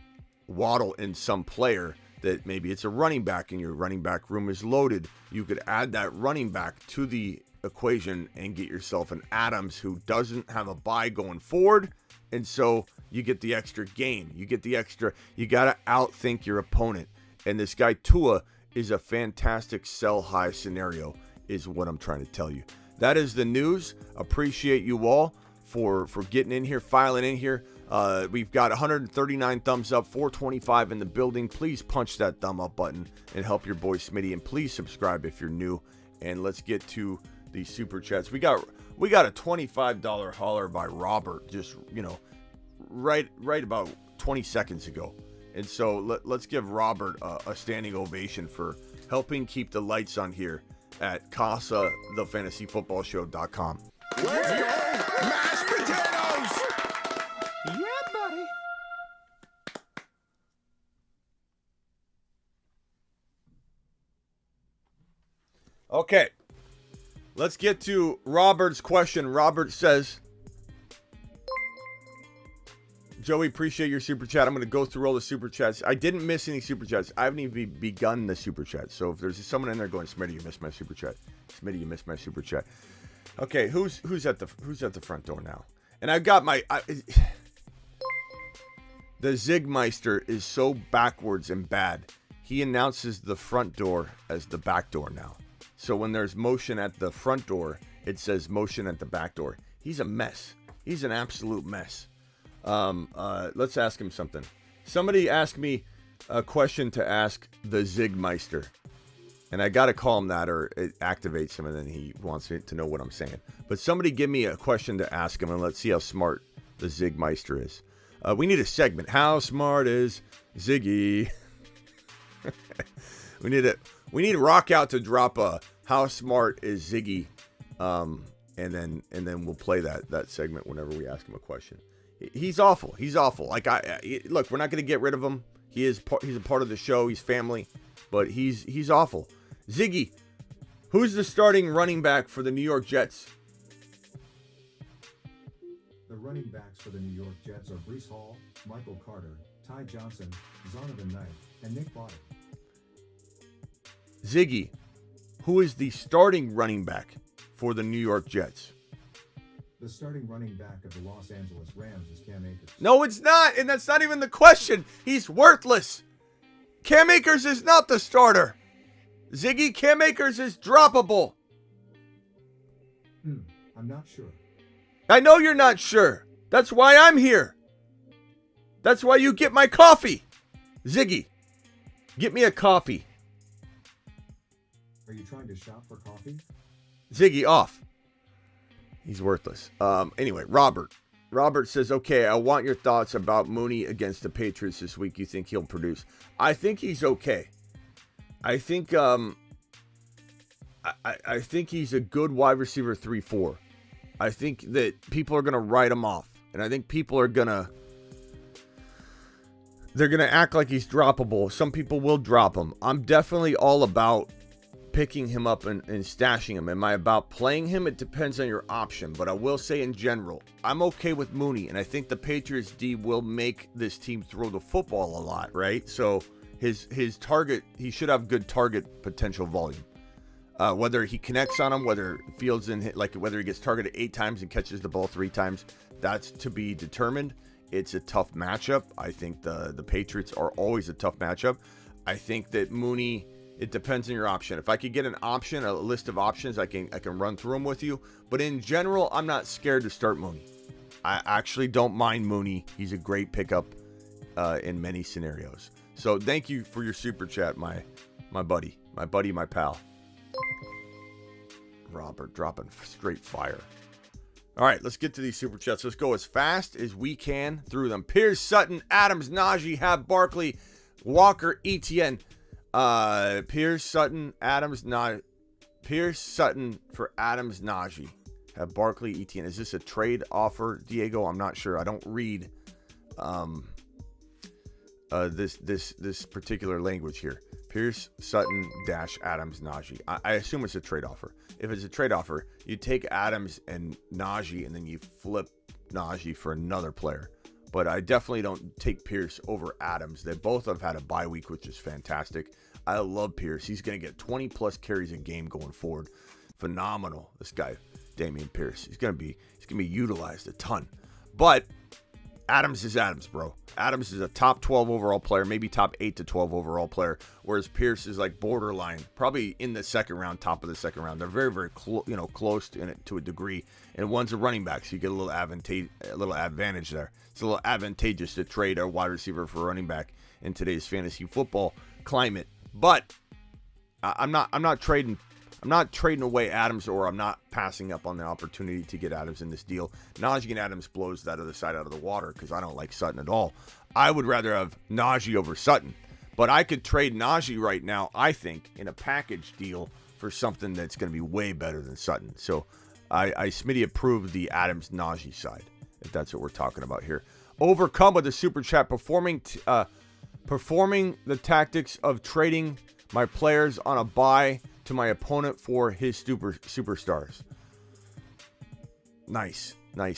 Waddle and some player that maybe it's a running back and your running back room is loaded. You could add that running back to the equation and get yourself an Adams who doesn't have a bye going forward. And so you get the extra game. You got to outthink your opponent. And this guy Tua is a fantastic sell high scenario is what I'm trying to tell you. That is the news. Appreciate you all for getting in here, filing in here. We've got 139 thumbs up, 425 in the building. Please punch that thumb up button and help your boy Smitty. And please subscribe if you're new. And let's get to the super chats. We got a $25 holler by Robert just, right about 20 seconds ago. And so let's give Robert a standing ovation for helping keep the lights on here at CasaTheFantasyFootballShow.com. Let's go! Mashed potatoes! Yeah, buddy. Okay. Let's get to Robert's question. Robert says, Joey, appreciate your super chat. I'm going to go through all the super chats. I didn't miss any super chats. I haven't even begun the super chat. So if there's someone in there going, Smitty, you missed my super chat. Smitty, you missed my super chat. Okay, who's at the front door now? And I've got the Zigmeister is so backwards and bad. He announces the front door as the back door now. So when there's motion at the front door, it says motion at the back door. He's a mess. He's an absolute mess. Let's ask him something. Somebody asked me a question to ask the Zigmeister. And I got to call him that or it activates him and then he wants to know what I'm saying. But somebody give me a question to ask him and let's see how smart the Zigmeister is. We need a segment. How smart is Ziggy? We need Rock Out to drop a how smart is Ziggy? And then we'll play that segment whenever we ask him a question. He's awful. Like look, we're not going to get rid of him. He's a part of the show. He's family, but he's awful. Ziggy, who's the starting running back for the New York Jets? The running backs for the New York Jets are Breece Hall, Michael Carter, Ty Johnson, Zonovan Knight, and Nick Bottom. Ziggy, who is the starting running back for the New York Jets? The starting running back of the Los Angeles Rams is Cam Akers. No, it's not, and that's not even the question. He's worthless. Cam Akers is not the starter. Ziggy, Cam Akers is droppable. I'm not sure. I know you're not sure. That's why I'm here. That's why you get my coffee. Ziggy, get me a coffee. Are you trying to shop for coffee? Ziggy, off. He's worthless. Anyway, Robert. Robert says, okay, I want your thoughts about Mooney against the Patriots this week. You think he'll produce? I think he's okay. I think I think he's a good wide receiver 3-4. I think that people are going to write him off. And I think people are going to... They're going to act like he's droppable. Some people will drop him. I'm definitely all about picking him up and stashing him. Am I about playing him? It depends on your option. But I will say in general, I'm okay with Mooney. And I think the Patriots D will make this team throw the football a lot, right? So his target, he should have good target potential volume. Whether he connects on him, whether Fields whether he gets targeted 8 times and catches the ball 3 times, that's to be determined. It's a tough matchup. I think the Patriots are always a tough matchup. I think that Mooney, it depends on your option. If I could get an option, a list of options, I can run through them with you. But in general, I'm not scared to start Mooney. I actually don't mind Mooney. He's a great pickup in many scenarios. So thank you for your super chat, my buddy, my pal. Robert dropping straight fire. All right, let's get to these super chats. Let's go as fast as we can through them. Pierce, Sutton, Adams, Najee, have Barkley, Walker, Etienne. Pierce, Sutton, Adams, Pierce, Sutton for Adams, Najee. Have Barkley, Etienne. Is this a trade offer, Diego? I'm not sure. I don't read this particular language here. Pierce, Sutton, Adams, Najee. I assume it's a trade offer. If it's a trade offer, you take Adams and Najee, and then you flip Najee for another player. But I definitely don't take Pierce over Adams. They both have had a bye week, which is fantastic. I love Pierce. He's going to get 20-plus carries a game going forward. Phenomenal, this guy, Dameon Pierce. He's going to be utilized a ton. But Adams is Adams, bro. Adams is a top 12 overall player, maybe top 8 to 12 overall player, whereas Pierce is like borderline, probably in the second round, top of the second round. They're very, very close to a degree, and one's a running back, so you get a little advantage there. It's a little advantageous to trade a wide receiver for a running back in today's fantasy football climate. But I'm not trading away Adams, or I'm not passing up on the opportunity to get Adams in this deal. Najee and Adams blows that other side out of the water because I don't like Sutton at all. I would rather have Najee over Sutton. But I could trade Najee right now, I think, in a package deal for something that's going to be way better than Sutton. So I Smitty approved the Adams-Najee side, if that's what we're talking about here. Overcome with the super chat, performing the tactics of trading my players on a bye to my opponent for his superstars. Nice.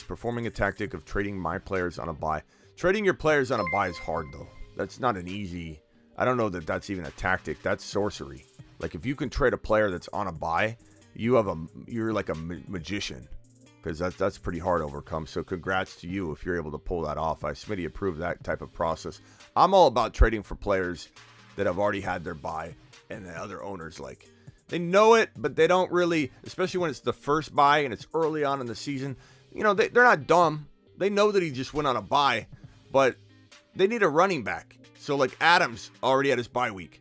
Performing a tactic of trading my players on a bye. Trading your players on a bye is hard, though. That's not an easy... I don't know that that's even a tactic. That's sorcery. Like, if you can trade a player that's on a bye, you're like a magician. Because that's pretty hard to overcome. So congrats to you if you're able to pull that off. Smitty approved that type of process. I'm all about trading for players that have already had their bye and the other owners like... They know it, but they don't really, especially when it's the first bye and it's early on in the season. You know, they're not dumb. They know that he just went on a bye, but they need a running back. So, like Adams already had his bye week.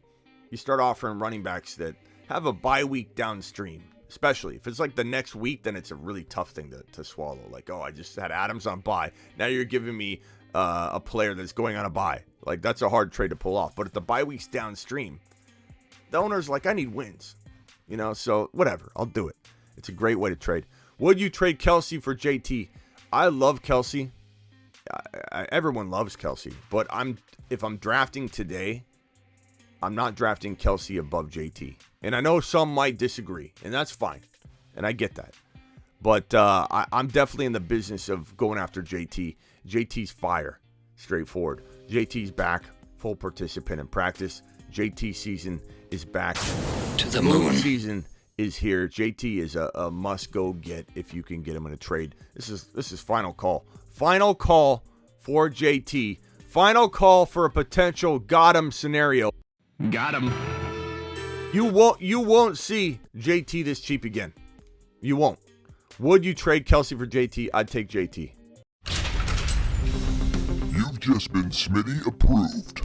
You start offering running backs that have a bye week downstream, especially if it's like the next week, then it's a really tough thing to swallow. Like, oh, I just had Adams on bye. Now you're giving me a player that's going on a bye. Like, that's a hard trade to pull off. But if the bye week's downstream, the owner's like, I need wins. You know, so whatever. I'll do it. It's a great way to trade. Would you trade Kelsey for JT? I love Kelsey. Everyone loves Kelsey. But if I'm drafting today, I'm not drafting Kelsey above JT. And I know some might disagree, and that's fine. And I get that. But I'm definitely in the business of going after JT. JT's fire. Straightforward. JT's back. Full participant in practice. JT season is back. To the moon. Season is here. JT is a must-go get if you can get him in a trade. This is final call. Final call for JT. Final call for a potential got him scenario. Got him. You won't see JT this cheap again. You won't. Would you trade Kelsey for JT? I'd take JT. just been Smitty approved.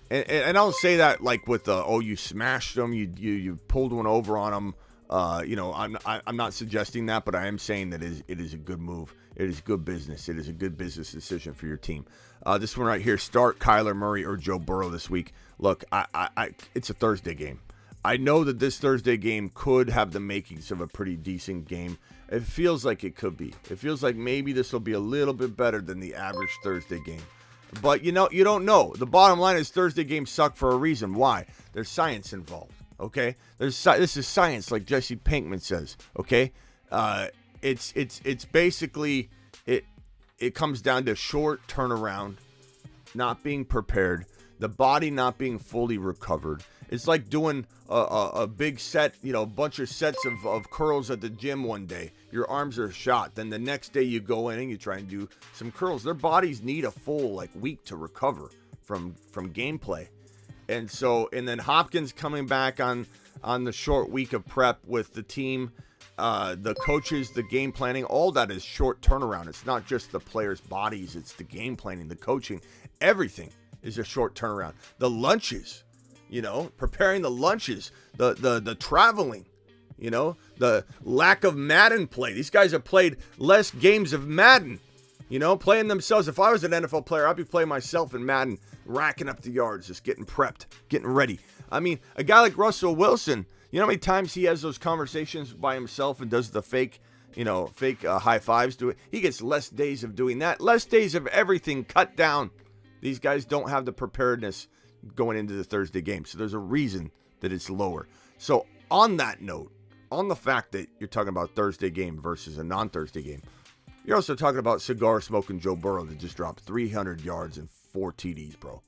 And I don't say that like with you smashed them, you pulled one over on them. I'm not suggesting that, but I am saying that it is a good move. It is good business. It is a good business decision for your team. This one right here: start Kyler Murray or Joe Burrow this week. Look, it's a Thursday game. I know that this Thursday game could have the makings of a pretty decent game. It feels like it could be. It feels like maybe this will be a little bit better than the average Thursday game. But you don't know. The bottom line is Thursday games suck for a reason. Why? There's science involved. Okay, this is science, like Jesse Pinkman says. Okay, it's basically it comes down to short turnaround, not being prepared, the body not being fully recovered. It's like doing a big set, a bunch of sets of curls at the gym one day. Your arms are shot. Then the next day you go in and you try and do some curls. Their bodies need a full week to recover from gameplay. And then Hopkins coming back on the short week of prep with the team, the coaches, the game planning, all that is short turnaround. It's not just the players' bodies, it's the game planning, the coaching. Everything is a short turnaround. The lunches, preparing the lunches, the traveling, the lack of Madden play. These guys have played less games of Madden, playing themselves. If I was an NFL player, I'd be playing myself in Madden, racking up the yards, just getting prepped, getting ready. I mean, a guy like Russell Wilson, you know how many times he has those conversations by himself and does the fake high fives to it? He gets less days of doing that, less days of everything cut down. These guys don't have the preparedness going into the Thursday game. So there's a reason that it's lower. So on that note, on the fact that you're talking about Thursday game versus a non-Thursday game, you're also talking about cigar-smoking Joe Burrow that just dropped 300 yards and 4 TDs, bro.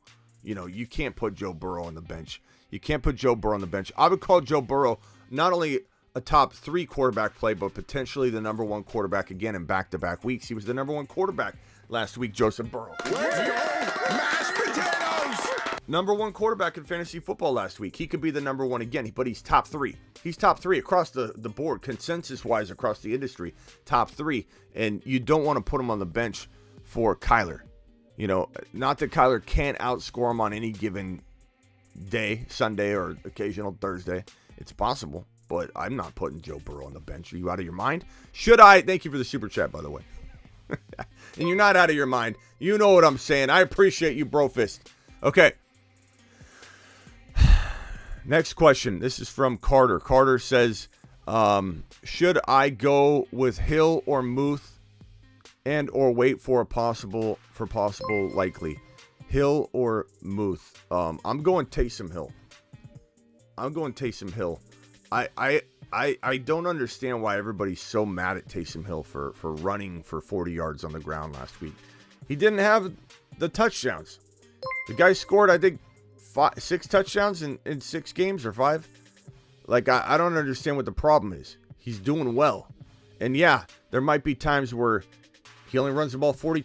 You can't put Joe Burrow on the bench. You can't put Joe Burrow on the bench. I would call Joe Burrow not only a top 3 quarterback play, but potentially the number 1 quarterback again in back-to-back weeks. He was the number 1 quarterback last week, Joseph Burrow. Let's go, mashed potatoes! Number 1 quarterback in fantasy football last week. He could be the number 1 again, but he's top 3. He's top 3 across the board, consensus-wise across the industry, top 3. And you don't want to put him on the bench for Kyler. Not that Kyler can't outscore him on any given day, Sunday or occasional Thursday. It's possible, but I'm not putting Joe Burrow on the bench. Are you out of your mind? Should I? Thank you for the super chat, by the way. And you're not out of your mind. You know what I'm saying. I appreciate you, Brofist. Okay. Next question. This is from Carter. Carter says, should I go with Hill or Muth and or wait for possible likely? Hill or Muth? I'm going Taysom Hill. I don't understand why everybody's so mad at Taysom Hill for running for 40 yards on the ground last week. He didn't have the touchdowns. The guy scored, I think, 6 touchdowns in 6 games or 5. I don't understand what the problem is. He's doing well. And yeah, there might be times where he only runs the ball 40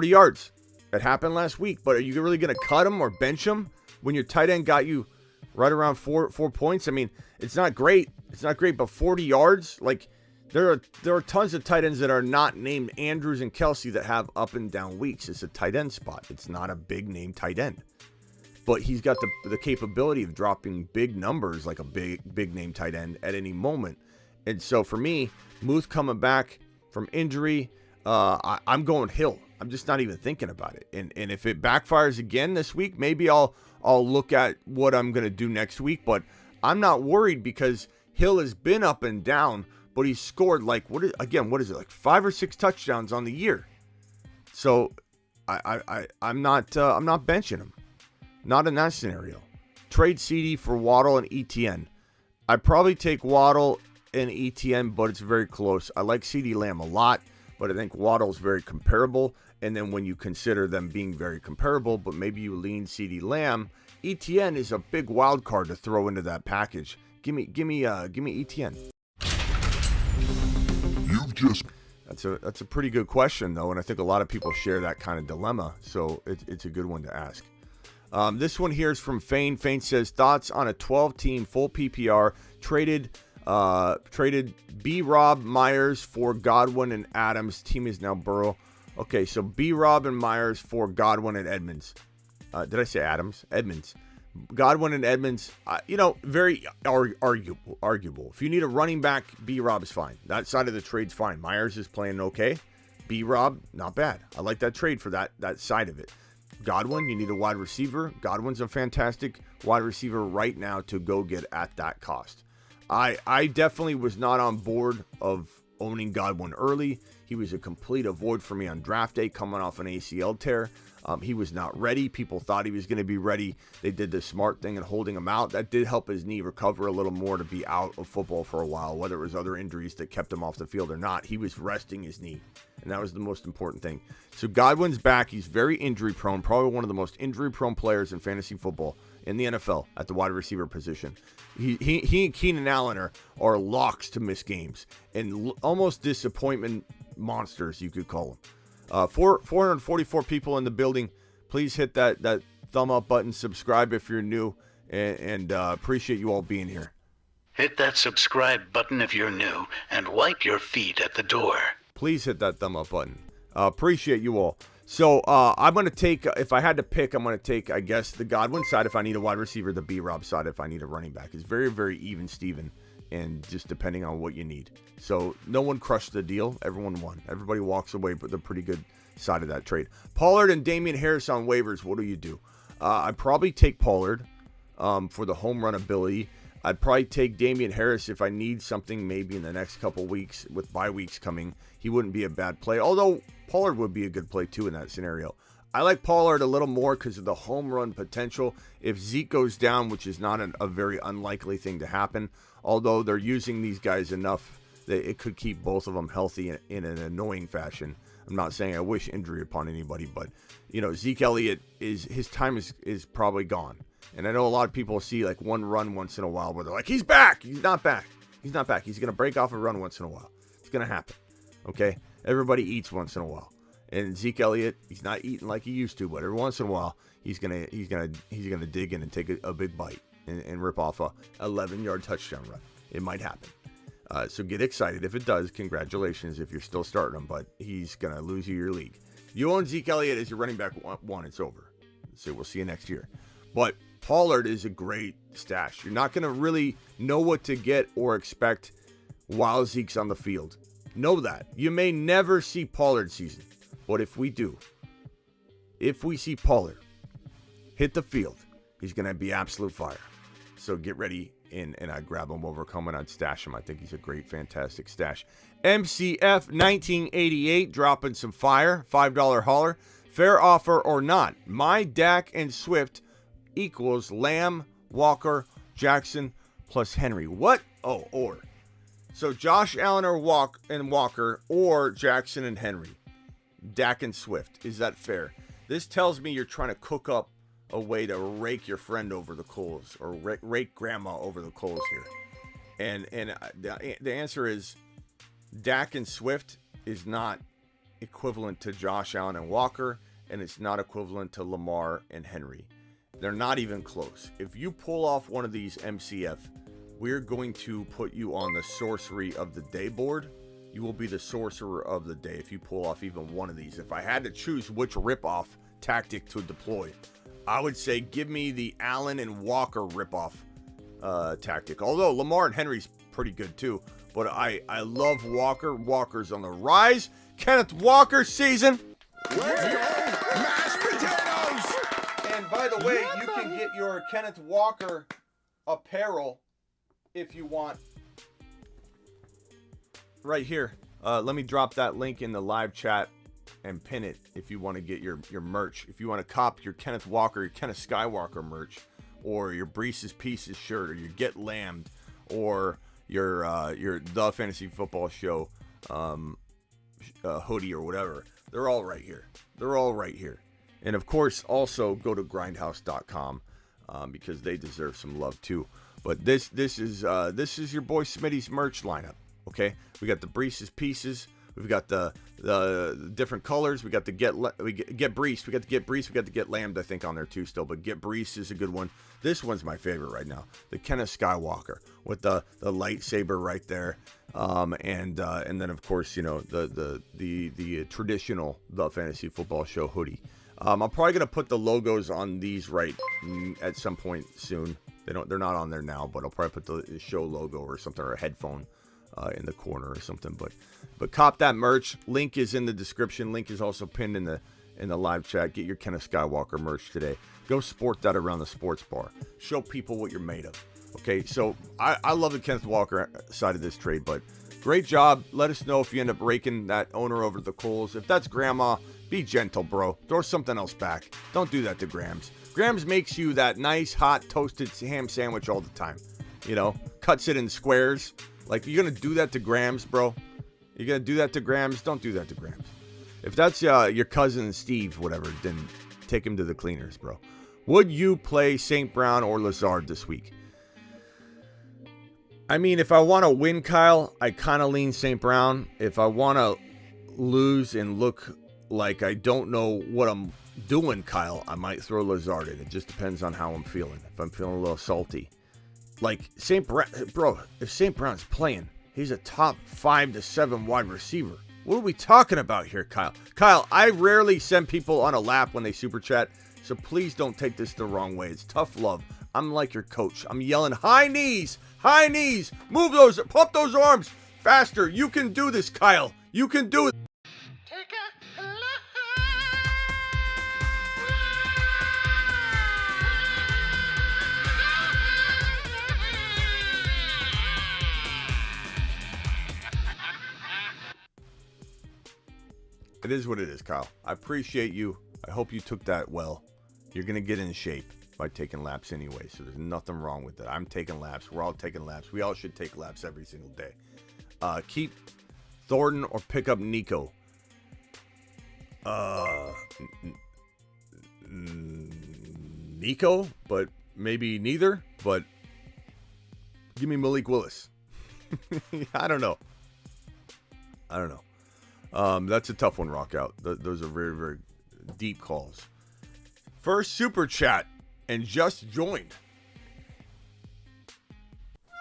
yards. That happened last week. But are you really going to cut him or bench him when your tight end got you right around 4 points? I mean, it's not great. It's not great, but 40 yards? There are tons of tight ends that are not named Andrews and Kelsey that have up and down weeks. It's a tight end spot. It's not a big name tight end. But he's got the capability of dropping big numbers like a big name tight end at any moment. And so for me, Muth coming back from injury, I'm going Hill. I'm just not even thinking about it. And if it backfires again this week, maybe I'll look at what I'm going to do next week. But I'm not worried because Hill has been up and down, but he's scored what is it, 5 or 6 touchdowns on the year. So I'm not benching him. Not in that scenario. Trade CD for Waddle and ETN. I'd probably take Waddle and ETN, but it's very close. I like CD Lamb a lot, but I think Waddle's very comparable. And then when you consider them being very comparable, but maybe you lean CD Lamb, ETN is a big wild card to throw into that package. Give me ETN. That's a pretty good question though, and I think a lot of people share that kind of dilemma. So it's a good one to ask. This one here is from Fane. Fane says, thoughts on a 12-team full PPR traded B. Rob Myers for Godwin and Adams. Team is now Burrow. Okay, so B-Rob and Myers for Godwin and Edmonds. Did I say Adams? Edmonds. Godwin and Edmonds, very arguable. If you need a running back, B-Rob is fine. That side of the trade's fine. Myers is playing okay. B-Rob, not bad. I like that trade for that side of it. Godwin, you need a wide receiver. Godwin's a fantastic wide receiver right now to go get at that cost. I definitely was not on board of owning Godwin early. He was a complete avoid for me on draft day coming off an ACL tear. He was not ready. People thought he was going to be ready. They did the smart thing and holding him out. That did help his knee recover a little more to be out of football for a while, whether it was other injuries that kept him off the field or not. He was resting his knee, and that was the most important thing. So Godwin's back. He's very injury prone, probably one of the most injury prone players in fantasy football in the NFL at the wide receiver position. He and Keenan Allen are locks to miss games and almost disappointment monsters, you could call them. 444 people in the building. Please hit that thumb up button, subscribe if you're new, and appreciate you all being here. Hit that subscribe button if you're new, and wipe your feet at the door. Please hit that thumb up button. Appreciate you all. So I'm going to take, if I had to pick, I'm going to take, I guess, the Godwin side if I need a wide receiver, the B-Rob side if I need a running back. It's very, very even, Steven, and just depending on what you need. So no one crushed the deal. Everyone won. Everybody walks away with a pretty good side of that trade. Pollard and Damian Harris on waivers. What do you do? I'd probably take Pollard for the home run ability. I'd probably take Damian Harris if I need something maybe in the next couple weeks with bye weeks coming. He wouldn't be a bad play, although Pollard would be a good play too in that scenario. I like Pollard a little more because of the home run potential. If Zeke goes down, which is not a very unlikely thing to happen, although they're using these guys enough that it could keep both of them healthy in an annoying fashion. I'm not saying I wish injury upon anybody, but Zeke Elliott his time is probably gone. And I know a lot of people see like one run once in a while where they're like, he's back. He's not back. He's not back. He's going to break off a run once in a while. It's going to happen. Okay? Everybody eats once in a while. And Zeke Elliott, he's not eating like he used to, but every once in a while, he's gonna dig in and take a big bite and rip off a 11-yard touchdown run. It might happen. So get excited. If it does, congratulations if you're still starting him, but he's going to lose you your league. You own Zeke Elliott as your running back one, it's over. So we'll see you next year. But Pollard is a great stash. You're not going to really know what to get or expect while Zeke's on the field. Know that. You may never see Pollard season. But if we do, if we see Pollard hit the field, he's going to be absolute fire. So get ready, and I'd grab him over coming. I'd stash him. I think he's a great, fantastic stash. MCF 1988 dropping some fire. $5 hauler. Fair offer or not. My Dak and Swift equals Lamb, Walker, Jackson plus Henry. What? Oh, or. So Josh Allen or Walker or Jackson and Henry. Dak and Swift. Is that fair? This tells me you're trying to cook up a way to rake your friend over the coals or rake grandma over the coals here. And the answer is Dak and Swift is not equivalent to Josh Allen and Walker, and it's not equivalent to Lamar and Henry. They're not even close. If you pull off one of these MCF, we're going to put you on the sorcery of the day board. You will be the sorcerer of the day if you pull off even one of these. If I had to choose which ripoff tactic to deploy, I would say give me the Allen and Walker ripoff tactic. Although Lamar and Henry's pretty good too. But I love Walker. Walker's on the rise. Kenneth Walker season. Let's go! Mashed potatoes! And by the way, you can get your Kenneth Walker apparel if you want. Right here. Let me drop that link in the live chat and pin it if you want to get your merch. If you want to cop your Kenneth Walker, your Kenneth Skywalker merch, or your Brees's Pieces shirt, or your Get Lambed, or your The Fantasy Football Show hoodie or whatever, they're all right here. They're all right here. And of course, also go to grindhouse.com because they deserve some love too. But this is your boy Smitty's merch lineup. Okay, we got the Brees's Pieces, we've got the the different colors. We got the get Brees. We got the get Brees. We got the get Lambed, I think, on there too still. But get Brees is a good one. This one's my favorite right now. The Kenneth Skywalker with the lightsaber right there. And then of course, you know, the traditional The Fantasy Football Show hoodie. I'm probably gonna put the logos on these right at some point soon. They're not on there now, but I'll probably put the show logo or something, or a headphone in the corner or something. But cop that merch. Link is in the description. Link is also pinned in the live chat. Get your Kenneth Skywalker merch today. Go sport that around the sports bar. Show people what you're made of. Okay, so I love the Kenneth Walker side of this trade, but great job. Let us know if you end up raking that owner over the coals. If that's grandma, be gentle, bro. Throw something else back. Don't do that to Grams. Grams makes you that nice, hot, toasted ham sandwich all the time. You know, cuts it in squares. Like, you're going to do that to Grams, bro? You're going to do that to Grams? Don't do that to Grams. If that's your cousin Steve, whatever, then take him to the cleaners, bro. Would you play St. Brown or Lazard this week? I mean, if I want to win, Kyle, I kind of lean St. Brown. If I want to lose and look like I don't know what I'm doing, Kyle, I might throw Lazard in. It just depends on how I'm feeling. If I'm feeling a little salty. Like, St. Brown, bro, if St. Brown's playing, he's a top 5 to 7 wide receiver. What are we talking about here, Kyle? Kyle, I rarely send people on a lap when they super chat, so please don't take this the wrong way. It's tough love. I'm like your coach. I'm yelling, high knees, move those, pump those arms faster. You can do this, Kyle. You can do it. It is what it is, Kyle. I appreciate you. I hope you took that well. You're going to get in shape by taking laps anyway, so there's nothing wrong with that. I'm taking laps. We're all taking laps. We all should take laps every single day. Keep Thornton or pick up Nico. Nico, but maybe neither. But give me Malik Willis. I don't know. That's a tough one, Rock Out. Those are very, very deep calls. First super chat and just joined.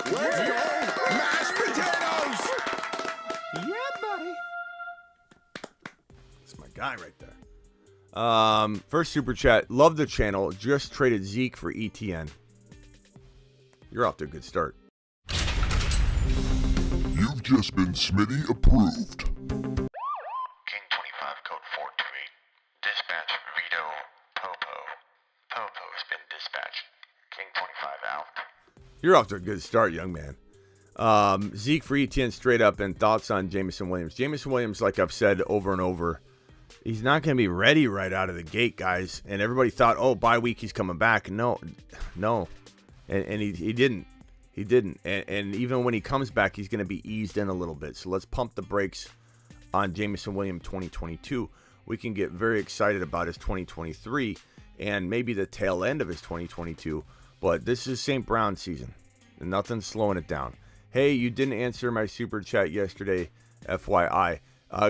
Let's go, mashed potatoes! Yeah, buddy. That's my guy right there. First super chat. Love the channel. Just traded Zeke for ETN. You're off to a good start. You've just been Smitty approved. King 25 code 428. Dispatch Vito Popo. Popo's been dispatched. King 25 out. You're off to a good start, young man. Zeke for ETN straight up, and thoughts on Jameson Williams. Jameson Williams, like I've said over and over, he's not going to be ready right out of the gate, guys. And everybody thought, oh, bye week, he's coming back. No. And he didn't. He didn't. And even when he comes back, he's going to be eased in a little bit. So let's pump the brakes on Jameson Williams 2022. We can get very excited about his 2023 and maybe the tail end of his 2022. But this is St. Brown season, and nothing's slowing it down. Hey, you didn't answer my super chat yesterday, FYI.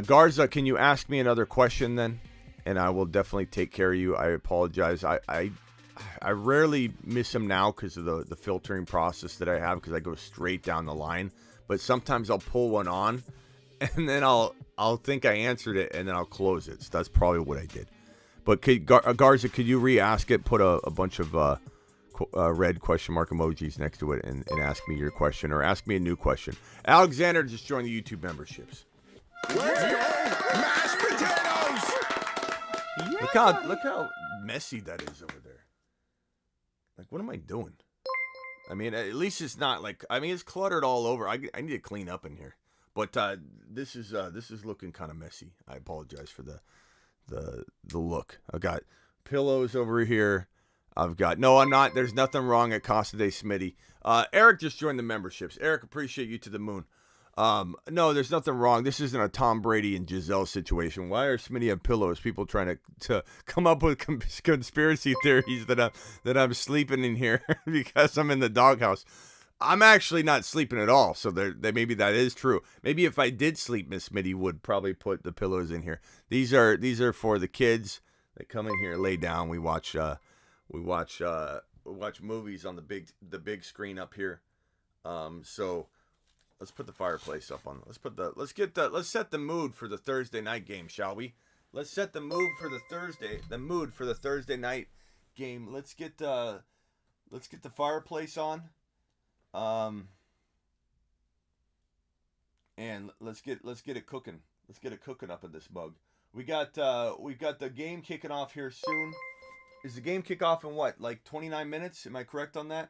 Garza, can you ask me another question then? And I will definitely take care of you. I apologize. I rarely miss them now because of the filtering process that I have, because I go straight down the line. But sometimes I'll pull one on, and then I'll think I answered it, and then I'll close it. So that's probably what I did. But Garza, could you re-ask it? Put a bunch of red question mark emojis next to it and ask me your question, or ask me a new question. Alexander just joined the YouTube memberships. Let's go, mashed potatoes! Yeah, look how messy that is over there. Like, what am I doing? I mean, at least it's not like, I mean, it's cluttered all over. I need to clean up in here. But this is looking kind of messy. I apologize for the look. I've got pillows over here. No, I'm not. There's nothing wrong at Costa de Smitty. Eric just joined the memberships. Eric, appreciate you to the moon. No, there's nothing wrong. This isn't a Tom Brady and Giselle situation. Why are Smitty have pillows? People trying to come up with conspiracy theories that I'm sleeping in here because I'm in the doghouse. I'm actually not sleeping at all, so maybe that is true. Maybe if I did sleep, Miss Smitty would probably put the pillows in here. These are for the kids that come in here, lay down. We watch movies on the big screen up here. So let's put the fireplace up on. Let's set the mood for the Thursday night game, shall we? Let's set the mood for the Thursday night game. Let's get the fireplace on. And let's get it cooking. Let's get it cooking up in this mug. We've got the game kicking off here soon. Is the game kick off in what, like 29 minutes? Am I correct on that?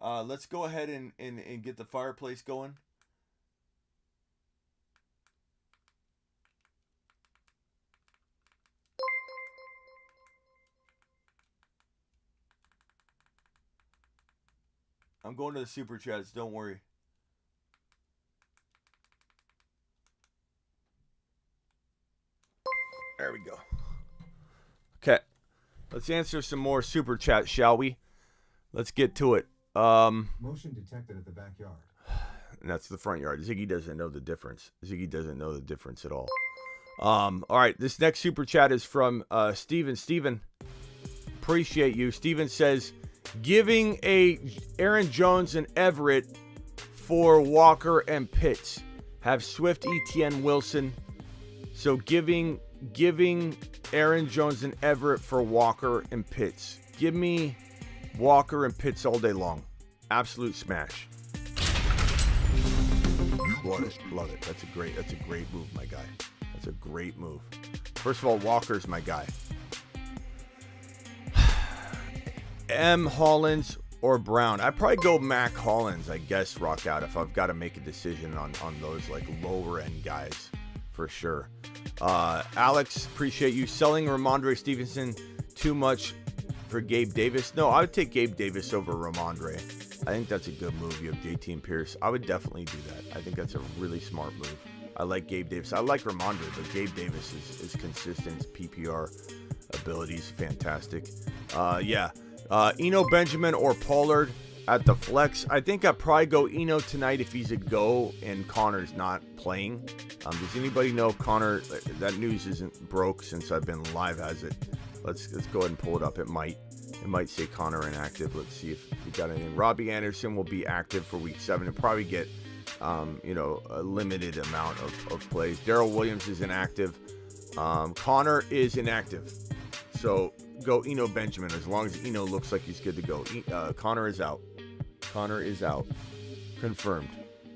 Let's go ahead and get the fireplace going. I'm going to the super chats, don't worry. There we go. Okay. Let's answer some more super chats, shall we? Let's get to it. Motion detected at the backyard. And that's the front yard. Ziggy doesn't know the difference. Ziggy doesn't know the difference at all. All right. This next super chat is from Steven. Steven, appreciate you. Steven says, giving Aaron Jones and Everett for Walker and Pitts. Have Swift, ETN, Wilson. So giving Aaron Jones and Everett for Walker and Pitts. Give me Walker and Pitts all day long. Absolute smash. Love it. That's a great move, my guy. That's a great move. First of all, Walker's my guy. M. Hollins or Brown. I'd probably go Mac Hollins, I guess, rock out if I've got to make a decision on those like lower end guys for sure. Alex, appreciate you. Selling Ramondre Stevenson too much for Gabe Davis. No, I would take Gabe Davis over Ramondre. I think that's a good move. You have JT and Pierce. I would definitely do that. I think that's a really smart move. I like Gabe Davis. I like Ramondre, but Gabe Davis is consistent. PPR abilities, fantastic. Eno Benjamin or Pollard at the flex. I think I'd probably go Eno tonight if he's a go and Connor's not playing. Does anybody know if Connor, that news isn't broke since I've been live as it. Let's go ahead and pull it up. It might say Connor inactive. Let's see if we got anything. Robbie Anderson will be active for week 7 and probably get a limited amount of plays. Darrell Williams is inactive. Connor is inactive. So go Eno Benjamin as long as Eno looks like he's good to go. Connor is out. Confirmed.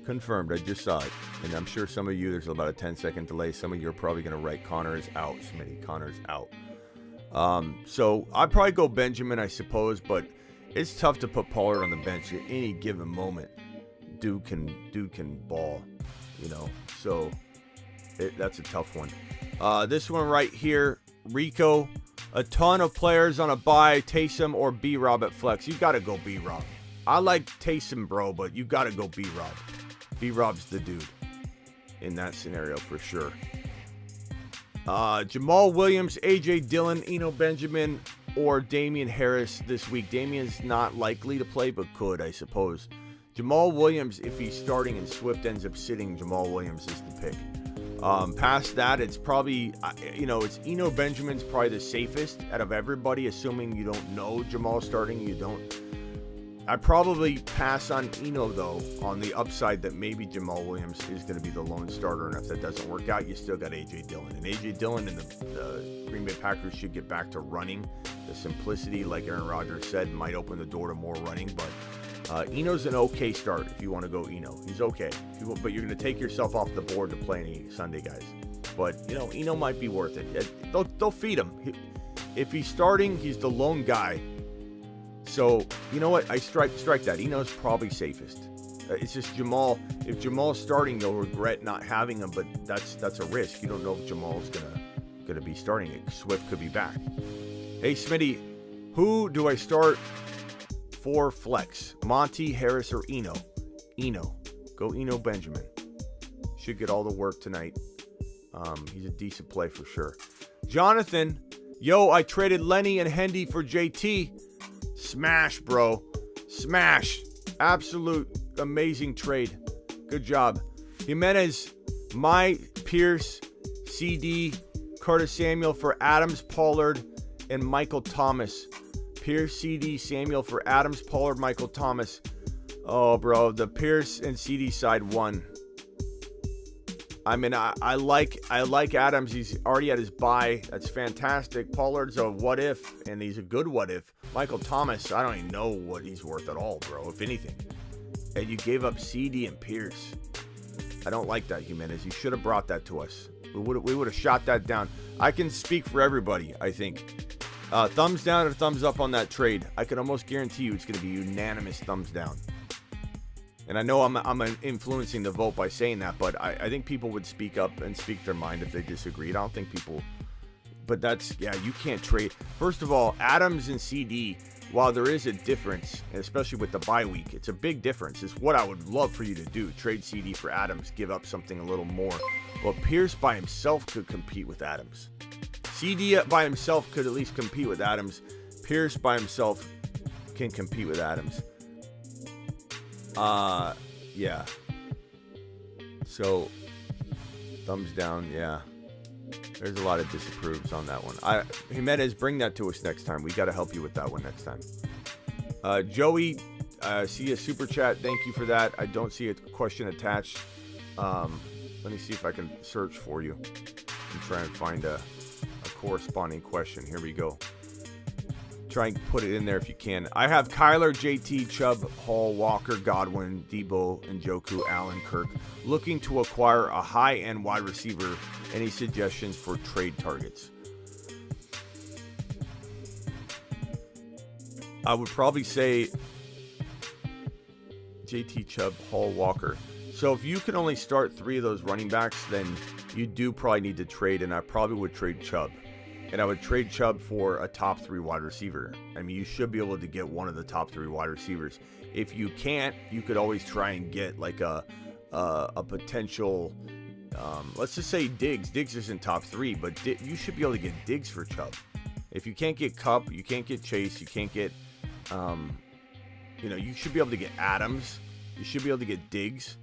I just saw it. And I'm sure some of you, there's about a 10-second delay. Some of you are probably going to write Connor is out, Smitty. Connor's out. So I'd probably go Benjamin, I suppose, but it's tough to put Pollard on the bench at any given moment. Dude can ball, so that's a tough one. This one right here, Rico, a ton of players on a bye, Taysom or B-Rob at flex. You got to go B-Rob. I like Taysom, bro, but you got to go B-Rob. B-Rob's the dude in that scenario for sure. Jamal Williams, AJ Dillon, Eno Benjamin, or Damian Harris this week. Damian's not likely to play, but could, I suppose. Jamal Williams, if he's starting and Swift ends up sitting, Jamal Williams is the pick. Past that, it's probably, it's Eno Benjamin's probably the safest out of everybody, assuming you don't know Jamal starting. I'd probably pass on Eno, though, on the upside that maybe Jamal Williams is going to be the lone starter, and if that doesn't work out, you still got A.J. Dillon. And A.J. Dillon and the Green Bay Packers should get back to running. The simplicity, like Aaron Rodgers said, might open the door to more running, but Eno's an okay start if you want to go Eno. He's okay, but you're going to take yourself off the board to play any Sunday guys. But, Eno might be worth it. They'll feed him. If he's starting, he's the lone guy. So, you know what? I strike that. Eno's probably safest. It's just Jamal. If Jamal's starting, you'll regret not having him, but that's a risk. You don't know if Jamal's gonna be starting it. Swift could be back. Hey, Smitty, who do I start for flex? Monty, Harris, or Eno? Eno. Go Eno Benjamin. Should get all the work tonight. He's a decent play for sure. Jonathan, I traded Lenny and Hendy for JT. Smash, bro. Smash. Absolute amazing trade. Good job. Jimenez, my Pierce, CD, Curtis Samuel for Adams, Pollard, and Michael Thomas. Pierce, CD, Samuel for Adams, Pollard, Michael Thomas. Oh, bro, the Pierce and CD side won. I mean, I like Adams. He's already at his bye. That's fantastic. Pollard's a what if, and he's a good what if. Michael Thomas, I don't even know what he's worth at all, bro, if anything. And you gave up CD and Pierce. I don't like that, Jimenez. You should have brought that to us. We would have shot that down. I can speak for everybody, I think. Thumbs down or thumbs up on that trade. I can almost guarantee you it's going to be unanimous thumbs down. And I know I'm influencing the vote by saying that, but I think people would speak up and speak their mind if they disagreed. I don't think people... But that's... Yeah, you can't trade... First of all, Adams and CD, while there is a difference, and especially with the bye week, it's a big difference. It's what I would love for you to do. Trade CD for Adams. Give up something a little more. Well, Pierce by himself could compete with Adams. CD by himself could at least compete with Adams. Pierce by himself can compete with Adams. Yeah. So, thumbs down, yeah. There's a lot of disapproves on that one. Jimenez, bring that to us next time. We got to help you with that one next time. Joey, see a super chat. Thank you for that. I don't see a question attached. Let me see if I can search for you and try and find a corresponding question. Here we go. Try and put it in there if you can. I have Kyler, JT, Chubb, Hall, Walker, Godwin, Debo, Njoku, Allen, Kirk looking to acquire a high-end wide receiver. Any suggestions for trade targets? I would probably say JT, Chubb, Hall, Walker. So if you can only start 3 of those running backs, then you do probably need to trade, and I probably would trade Chubb. And I would trade Chubb for a top 3 wide receiver. I mean, you should be able to get one of the top 3 wide receivers. If you can't, you could always try and get like a potential, let's just say Diggs. Diggs isn't top 3, but you should be able to get Diggs for Chubb. If you can't get Kupp, you can't get Chase, you can't get, you should be able to get Adams. You should be able to get Diggs.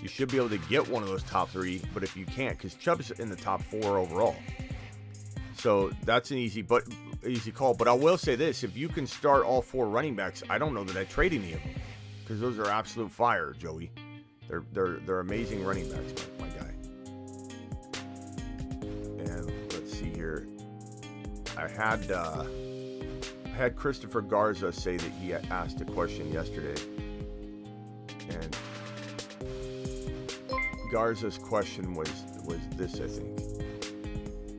You should be able to get one of those top 3, but if you can't, because Chubb's in the top 4 overall. So that's an easy call. But I will say this: if you can start all 4 running backs, I don't know that I trade any of them, because those are absolute fire, Joey. They're amazing running backs, my guy. And let's see here. I had Christopher Garza say that he asked a question yesterday, and Garza's question was this, I think.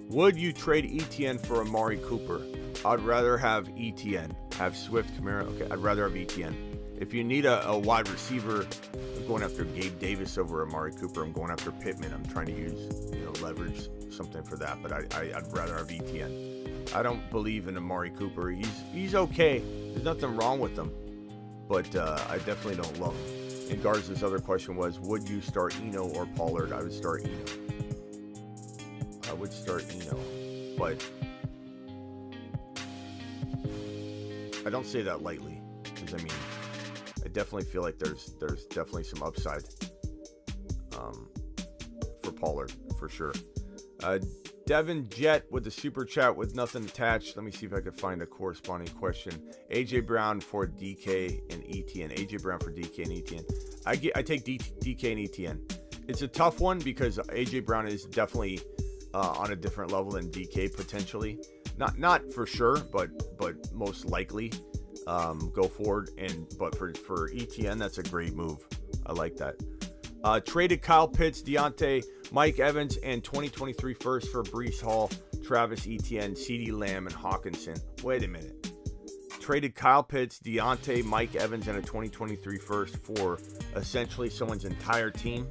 Would you trade Etienne for Amari Cooper? I'd rather have Etienne. Have Swift, Kamara. Okay, I'd rather have Etienne. If you need a wide receiver, I'm going after Gabe Davis over Amari Cooper. I'm going after Pittman. I'm trying to use, leverage something for that. But I'd rather have Etienne. I don't believe in Amari Cooper. He's okay. There's nothing wrong with him. But I definitely don't love him. And Garza's other question was, would you start Eno or Pollard? I would start Eno. But I don't say that lightly, because I definitely feel like there's definitely some upside for Pollard for sure. Devin Jett with the super chat with nothing attached. Let me see if I can find a corresponding question. AJ Brown for DK and Etienne. AJ Brown for DK and Etienne. I take DK and Etienne. It's a tough one because AJ Brown is definitely on a different level than DK potentially. Not for sure, but most likely go forward. But for Etienne, that's a great move. I like that. Traded Kyle Pitts, Deontay, Mike Evans, and 2023 first for Breece Hall, Travis Etienne, CeeDee Lamb, and Hawkinson. Wait a minute. Traded Kyle Pitts, Deontay, Mike Evans, and a 2023 first for essentially someone's entire team.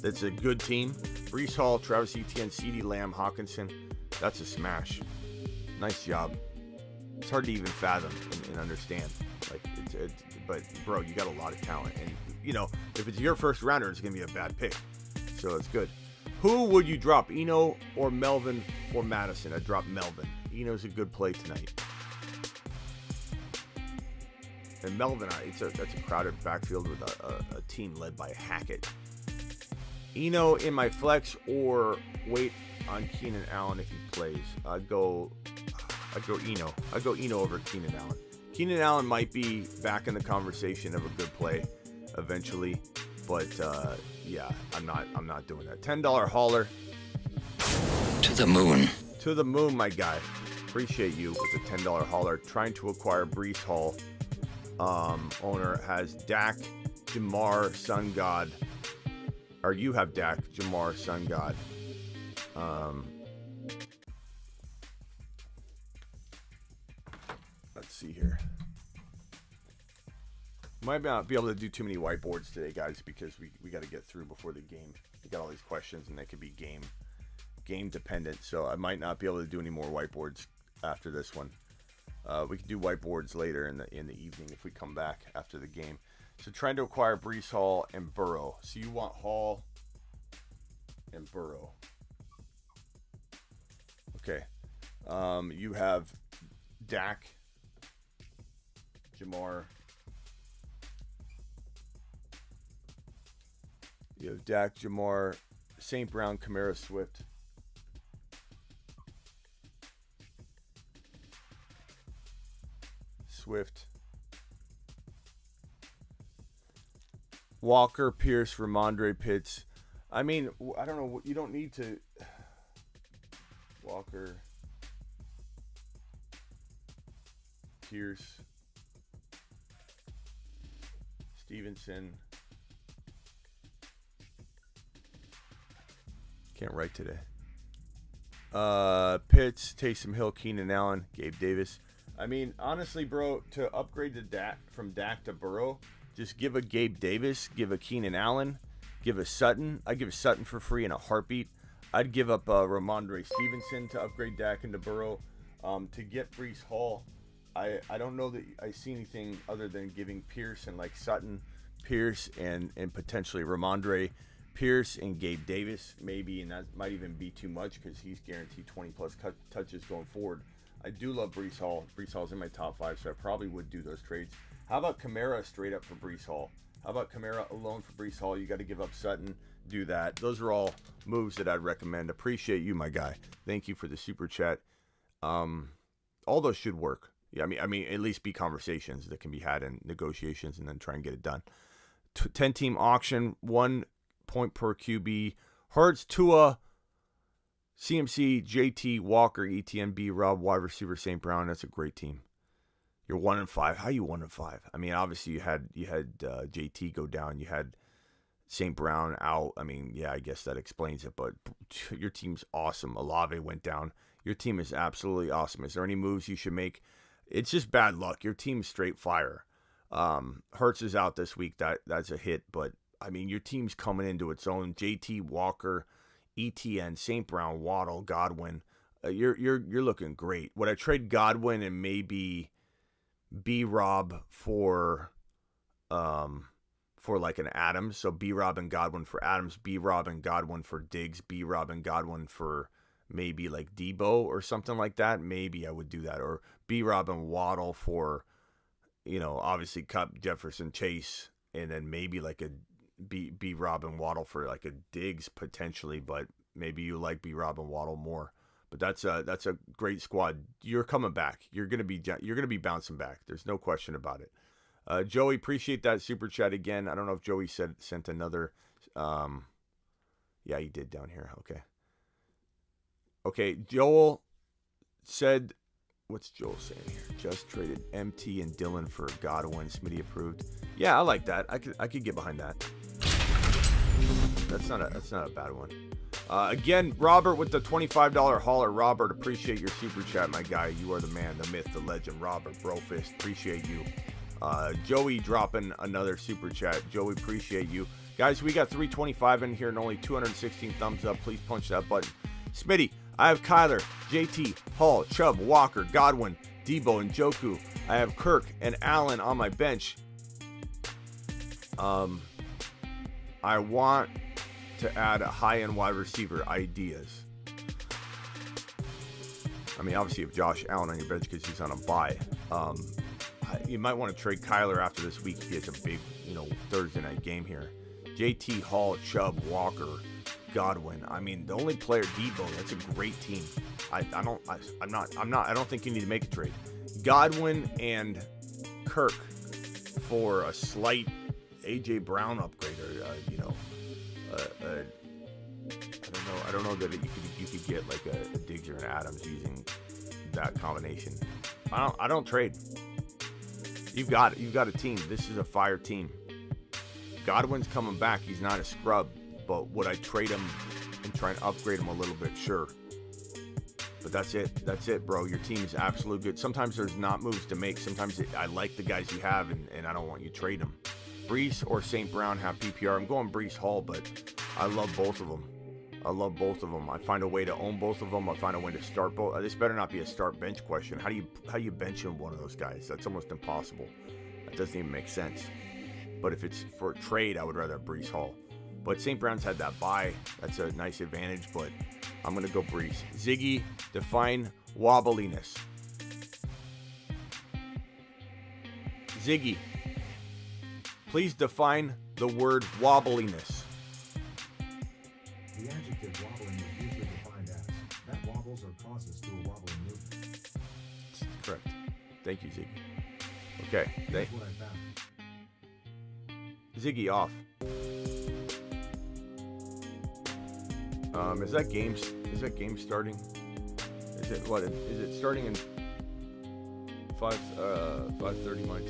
That's a good team. Breece Hall, Travis Etienne, CeeDee Lamb, Hawkinson. That's a smash. Nice job. It's hard to even fathom and understand. But bro, you got a lot of talent, and if it's your first rounder, it's gonna be a bad pick. So it's good. Who would you drop, Eno or Melvin for Madison? I'd drop Melvin. Eno's a good play tonight. And Melvin, that's a crowded backfield with a team led by Hackett. Eno in my flex or wait on Keenan Allen if he plays. I'd go Eno. I'd go Eno over Keenan Allen. Keenan Allen might be back in the conversation of a good play eventually, but yeah, I'm not doing that. $10 hauler. To the moon. To the moon, my guy. Appreciate you with the $10 hauler. Trying to acquire Breece Hall. Owner has Dak, Jamar, Sun God. Or you have Dak, Jamar, Sun God. Let's see here. Might not be able to do too many whiteboards today, guys, because we got to get through before the game. We got all these questions, and they could be game dependent. So I might not be able to do any more whiteboards after this one. We can do whiteboards later in the evening if we come back after the game. So trying to acquire Breece Hall and Burrow. So you want Hall and Burrow. Okay. You have Dak, Jamar. You have Dak, Jamar, St. Brown, Kamara, Swift. Walker, Pierce, Ramondre, Pitts. I mean, I don't know. You don't need to. Walker, Pierce, Stevenson. Can't write today. Pitts, Taysom Hill, Keenan Allen, Gabe Davis. I mean, honestly, bro, to upgrade to Dak from Dak to Burrow, just give a Gabe Davis, give a Keenan Allen, give a Sutton. I'd give Sutton for free in a heartbeat. I'd give up Ramondre Stevenson to upgrade Dak into Burrow. To get Breece Hall, I don't know that I see anything other than giving Pierce and like Sutton, Pierce, and potentially Ramondre, Pierce, and Gabe Davis, maybe, and that might even be too much because he's guaranteed 20-plus touches going forward. I do love Breece Hall. Breece Hall's in my top 5, so I probably would do those trades. How about Kamara straight up for Breece Hall? How about Kamara alone for Breece Hall? You got to give up Sutton. Do that. Those are all moves that I'd recommend. Appreciate you, my guy. Thank you for the super chat. All those should work. Yeah, I mean, at least be conversations that can be had in negotiations, and then try and get it done. 10-team auction, 1 point per QB. Hurts, Tua, CMC, JT, Walker, ETN, B, Rob, wide receiver, St. Brown. That's a great team. You're 1-5. How are you 1-5? I mean, obviously you had JT go down. You had St. Brown out. I mean, yeah, I guess that explains it. But your team's awesome. Olave went down. Your team is absolutely awesome. Is there any moves you should make? It's just bad luck. Your team's straight fire. Hurts is out this week. That's a hit. But I mean, your team's coming into its own. JT, Walker, ETN, St. Brown, Waddle, Godwin. You're looking great. Would I trade Godwin and maybe B-Rob for like an Adams? So B-Rob and Godwin for Adams, B-Rob and Godwin for Diggs, B-Rob and Godwin for maybe like Debo or something like that. Maybe I would do that. Or B-Rob and Waddle for, obviously Cup, Jefferson, Chase, and then maybe like a B-Rob and Waddle for like a Diggs potentially, but maybe you like B-Rob and Waddle more. But that's a great squad. You're coming back. You're gonna be bouncing back. There's no question about it. Joey, appreciate that super chat again. I don't know if Joey sent another. Yeah, he did down here. Okay. Joel said, what's Joel saying here? Just traded MT and Dylan for Godwin. Smitty approved. Yeah, I like that. I could get behind that. That's not a bad one. Again, Robert with the $25 hauler. Robert, appreciate your super chat, my guy. You are the man, the myth, the legend. Robert Brofist, appreciate you. Joey dropping another super chat. Joey, appreciate you. Guys, we got 325 in here and only 216 thumbs up. Please punch that button. Smitty, I have Kyler, JT, Hall, Chubb, Walker, Godwin, Debo, and Njoku. I have Kirk and Allen on my bench. I want to add a high-end wide receiver ideas. I mean, obviously you have Josh Allen on your bench because he's on a bye. You might want to trade Kyler after this week if he has a big, Thursday night game here. JT, Hall, Chubb, Walker, Godwin. I mean, the only player, Debo. That's a great team. I don't think you need to make a trade. Godwin and Kirk for a slight AJ Brown upgrade, or I don't know that you could get like a Diggs or an Adams using that combination. I don't trade. You've got a team. This is a fire team. Godwin's coming back. He's not a scrub, but would I trade him and try and upgrade him a little bit? Sure. But that's it, bro. Your team is absolutely good. Sometimes there's not moves to make. Sometimes I like the guys you have, and I don't want you to trade them. Brees or St. Brown have PPR. I'm going Brees Hall, but I love both of them. I find a way to own both of them. I find a way to start both. This better not be a start bench question. How do you bench him one of those guys? That's almost impossible. That doesn't even make sense. But if it's for a trade, I would rather have Brees Hall. But St. Brown's had that bye. That's a nice advantage, but I'm going to go Brees. Ziggy, define wobbliness. Ziggy, please define the word wobbliness. The adjective wobbling is usually defined as that wobbles or causes to a wobbling movement. Correct. Thank you, Ziggy. Okay. Here's what I found. Ziggy off. Is that game starting? Is it starting in 5:30 my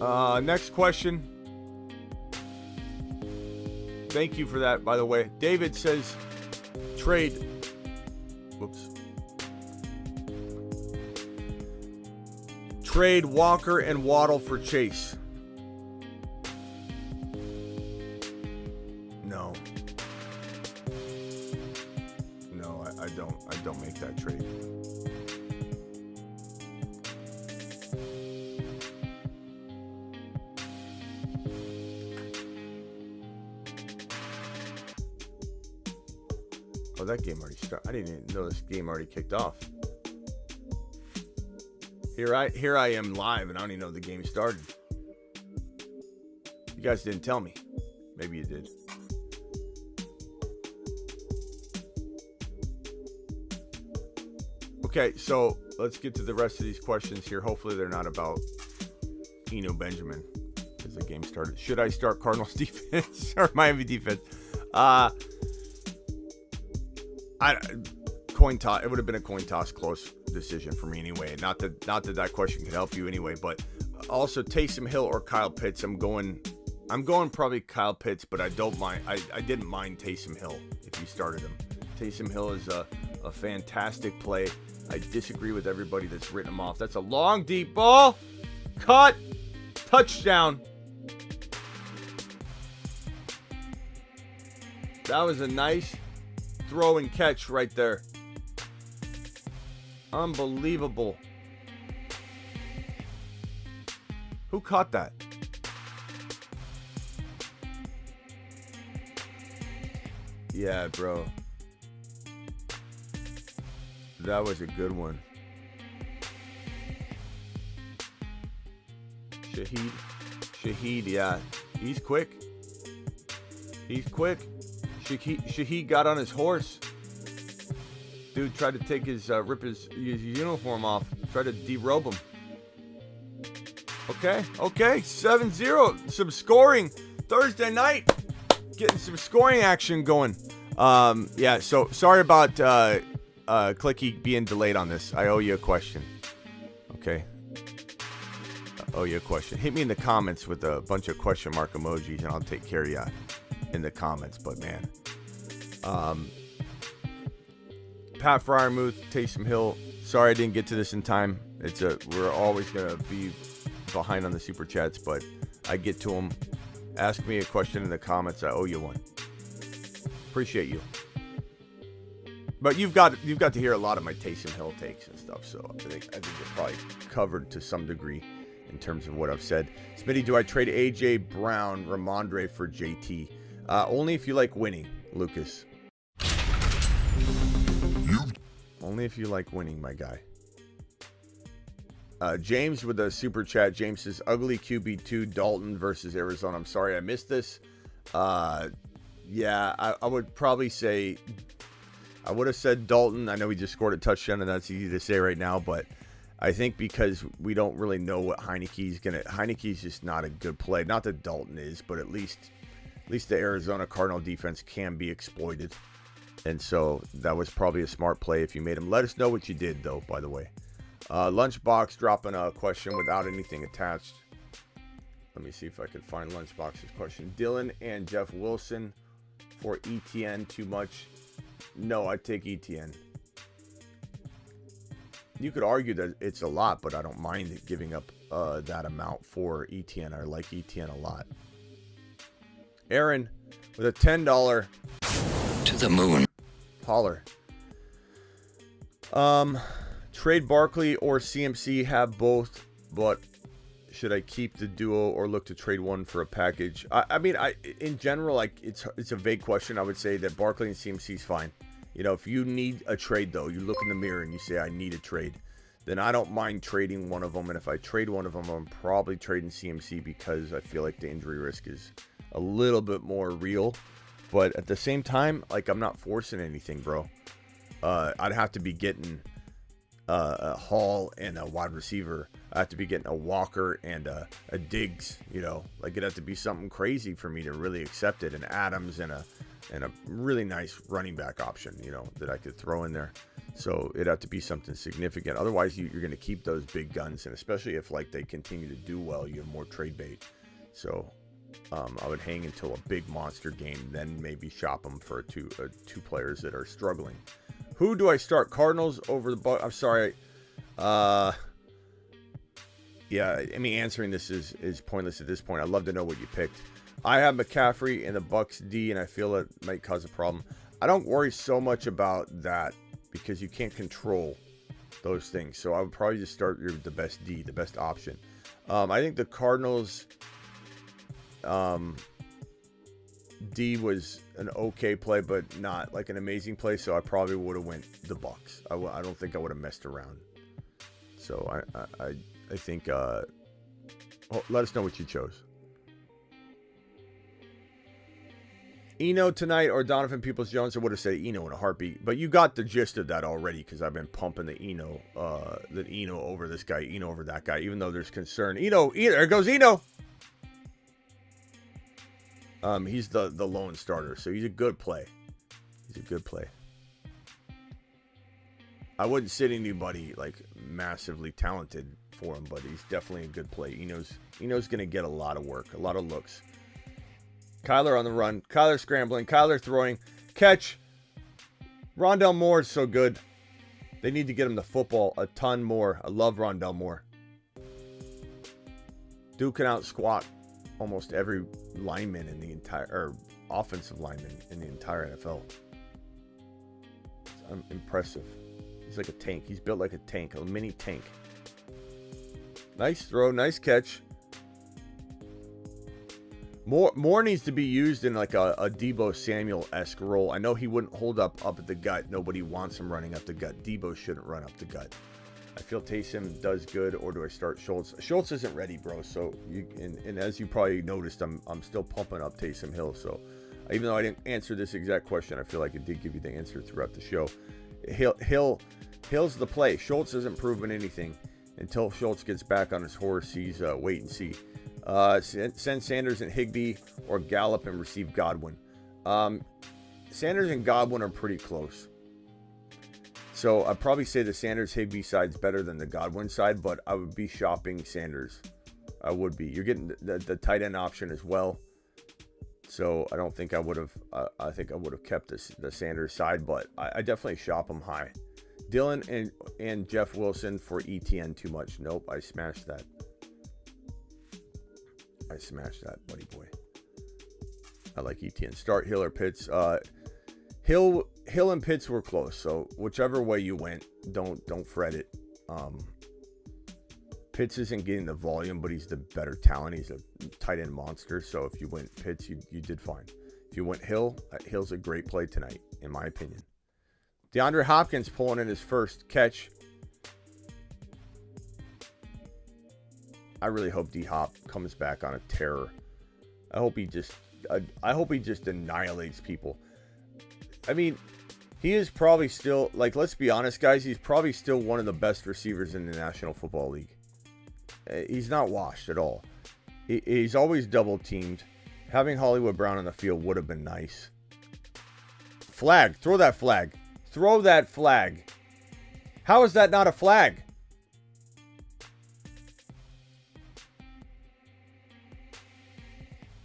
time? Next question. Thank you for that, by the way. David says trade. Whoops. Trade Walker and Waddle for Chase. No, I don't make that trade. Oh, that game already started. I didn't even know this game already kicked off. Here I am live, and I don't even know the game started. You guys didn't tell me. Maybe you did. Okay, so let's get to the rest of these questions here. Hopefully they're not about Eno Benjamin, because the game started. Should I start Cardinals defense or Miami defense? Coin toss. It would have been a coin toss, close decision for me anyway. Not that question could help you anyway, but also Taysom Hill or Kyle Pitts. I'm going probably Kyle Pitts, but I don't mind. I didn't mind Taysom Hill if you started him. Taysom Hill is a fantastic play. I disagree with everybody that's written him off. That's a long deep ball. Cut. Touchdown. That was a nice throw and catch right there. Unbelievable. Who caught that? Yeah, bro. That was a good one. Shaheed, yeah. He's quick. Shaheed got on his horse. Dude tried to take rip his uniform off. Tried to derobe him. Okay. 7-0. Some scoring. Thursday night. Getting some scoring action going. Yeah, so sorry about Clicky being delayed on this. I owe you a question. Okay. I owe you a question. Hit me in the comments with a bunch of question mark emojis, and I'll take care of you in the comments. But, man. Pat Fryermuth, Taysom Hill. Sorry I didn't get to this in time. We're always going to be behind on the super chats, but I get to them. Ask me a question in the comments. I owe you one. Appreciate you. But you've got to hear a lot of my Taysom Hill takes and stuff, so I think you're probably covered to some degree in terms of what I've said. Smitty, do I trade AJ Brown, Ramondre for JT? Only if you like winning, Lucas. Only if you like winning, my guy. James with a super chat. James says, ugly QB2 Dalton versus Arizona. I'm sorry I missed this. Yeah, I would probably say, I would have said Dalton. I know he just scored a touchdown, and that's easy to say right now, but I think because we don't really know what Heineke's just not a good play. Not that Dalton is, but at least the Arizona Cardinal defense can be exploited. And so that was probably a smart play if you made him. Let us know what you did, though, by the way. Lunchbox dropping a question without anything attached. Let me see if I can find Lunchbox's question. Dylan and Jeff Wilson for ETN too much. No, I'd take ETN. You could argue that it's a lot, but I don't mind giving up that amount for ETN. I like ETN a lot. Aaron with a $10 to the moon. Holler. Trade Barkley or CMC, have both, but should I keep the duo or look to trade one for a package? I mean, in general, like it's a vague question. I would say that Barkley and CMC is fine. You know, if you need a trade, though, you look in the mirror and you say, I need a trade, then I don't mind trading one of them. And if I trade one of them, I'm probably trading CMC because I feel like the injury risk is a little bit more real. But at the same time, like, I'm not forcing anything, bro. I'd have to be getting a Hall and a wide receiver. I have to be getting a Walker and a Diggs, you know. Like, it'd have to be something crazy for me to really accept it. And Adams and a really nice running back option, you know, that I could throw in there. So it'd have to be something significant. Otherwise, you're going to keep those big guns. And especially if, like, they continue to do well, you have more trade bait. So I would hang until a big monster game, then maybe shop them for two players that are struggling. Who do I start? Cardinals over the Bucs? I'm sorry. Yeah, I mean, answering this is pointless at this point. I'd love to know what you picked. I have McCaffrey in the Bucs D, and I feel it might cause a problem. I don't worry so much about that because you can't control those things. So I would probably just start the best D, the best option. I think the Cardinals D was an okay play, but not like an amazing play. So I probably would have went the Bucs. I don't think I would have messed around. So I think let us know what you chose. Eno tonight or Donovan Peoples-Jones? I would have said Eno in a heartbeat, but you got the gist of that already because I've been pumping the Eno over this guy, Eno over that guy, even though there's concern. Eno, there goes Eno. He's the lone starter, so he's a good play. He's a good play. I wouldn't sit anybody like massively talented for him, but he's definitely a good play. Eno's gonna get a lot of work, a lot of looks. Kyler on the run. Kyler scrambling. Kyler throwing. Catch. Rondell Moore is so good. They need to get him the football a ton more. I love Rondell Moore. Dude can out squat almost every lineman in the entire, or offensive lineman in the entire NFL. It's impressive. He's like a tank. He's built like a tank, a mini tank. Nice throw, nice catch. More needs to be used in like a Deebo Samuel-esque role. I know he wouldn't hold up at the gut. Nobody wants him running up the gut. Deebo shouldn't run up the gut. I feel Taysom does good, or do I start Schultz? Schultz isn't ready, bro. So and as you probably noticed, I'm still pumping up Taysom Hill. So even though I didn't answer this exact question, I feel like it did give you the answer throughout the show. Hill's the play. Schultz hasn't proven anything. Until Schultz gets back on his horse, he's wait and see. Send Sanders and Higbee or Gallup and receive Godwin. Sanders and Godwin are pretty close. So I'd probably say the Sanders-Higbee side's better than the Godwin side, but I would be shopping Sanders. I would be. You're getting the tight end option as well. So I don't think I would have. I think I would have kept the Sanders side, but I definitely shop them high. Dylan and Jeff Wilson for ETN too much. Nope, I smashed that. I smashed that, buddy boy. I like ETN. Start Hill or Pitts. Hill and Pitts were close, so whichever way you went, don't fret it. Pitts isn't getting the volume, but he's the better talent. He's a tight end monster. So if you went Pitts, you did fine. If you went Hill, Hill's a great play tonight, in my opinion. DeAndre Hopkins pulling in his first catch. I really hope D-Hop comes back on a terror. I hope he just annihilates people. I mean, he is probably still, like, let's be honest, guys, he's probably still one of the best receivers in the National Football League. He's not washed at all. He's always double teamed. Having Hollywood Brown on the field would have been nice. Flag. Throw that flag. Throw that flag. How is that not a flag?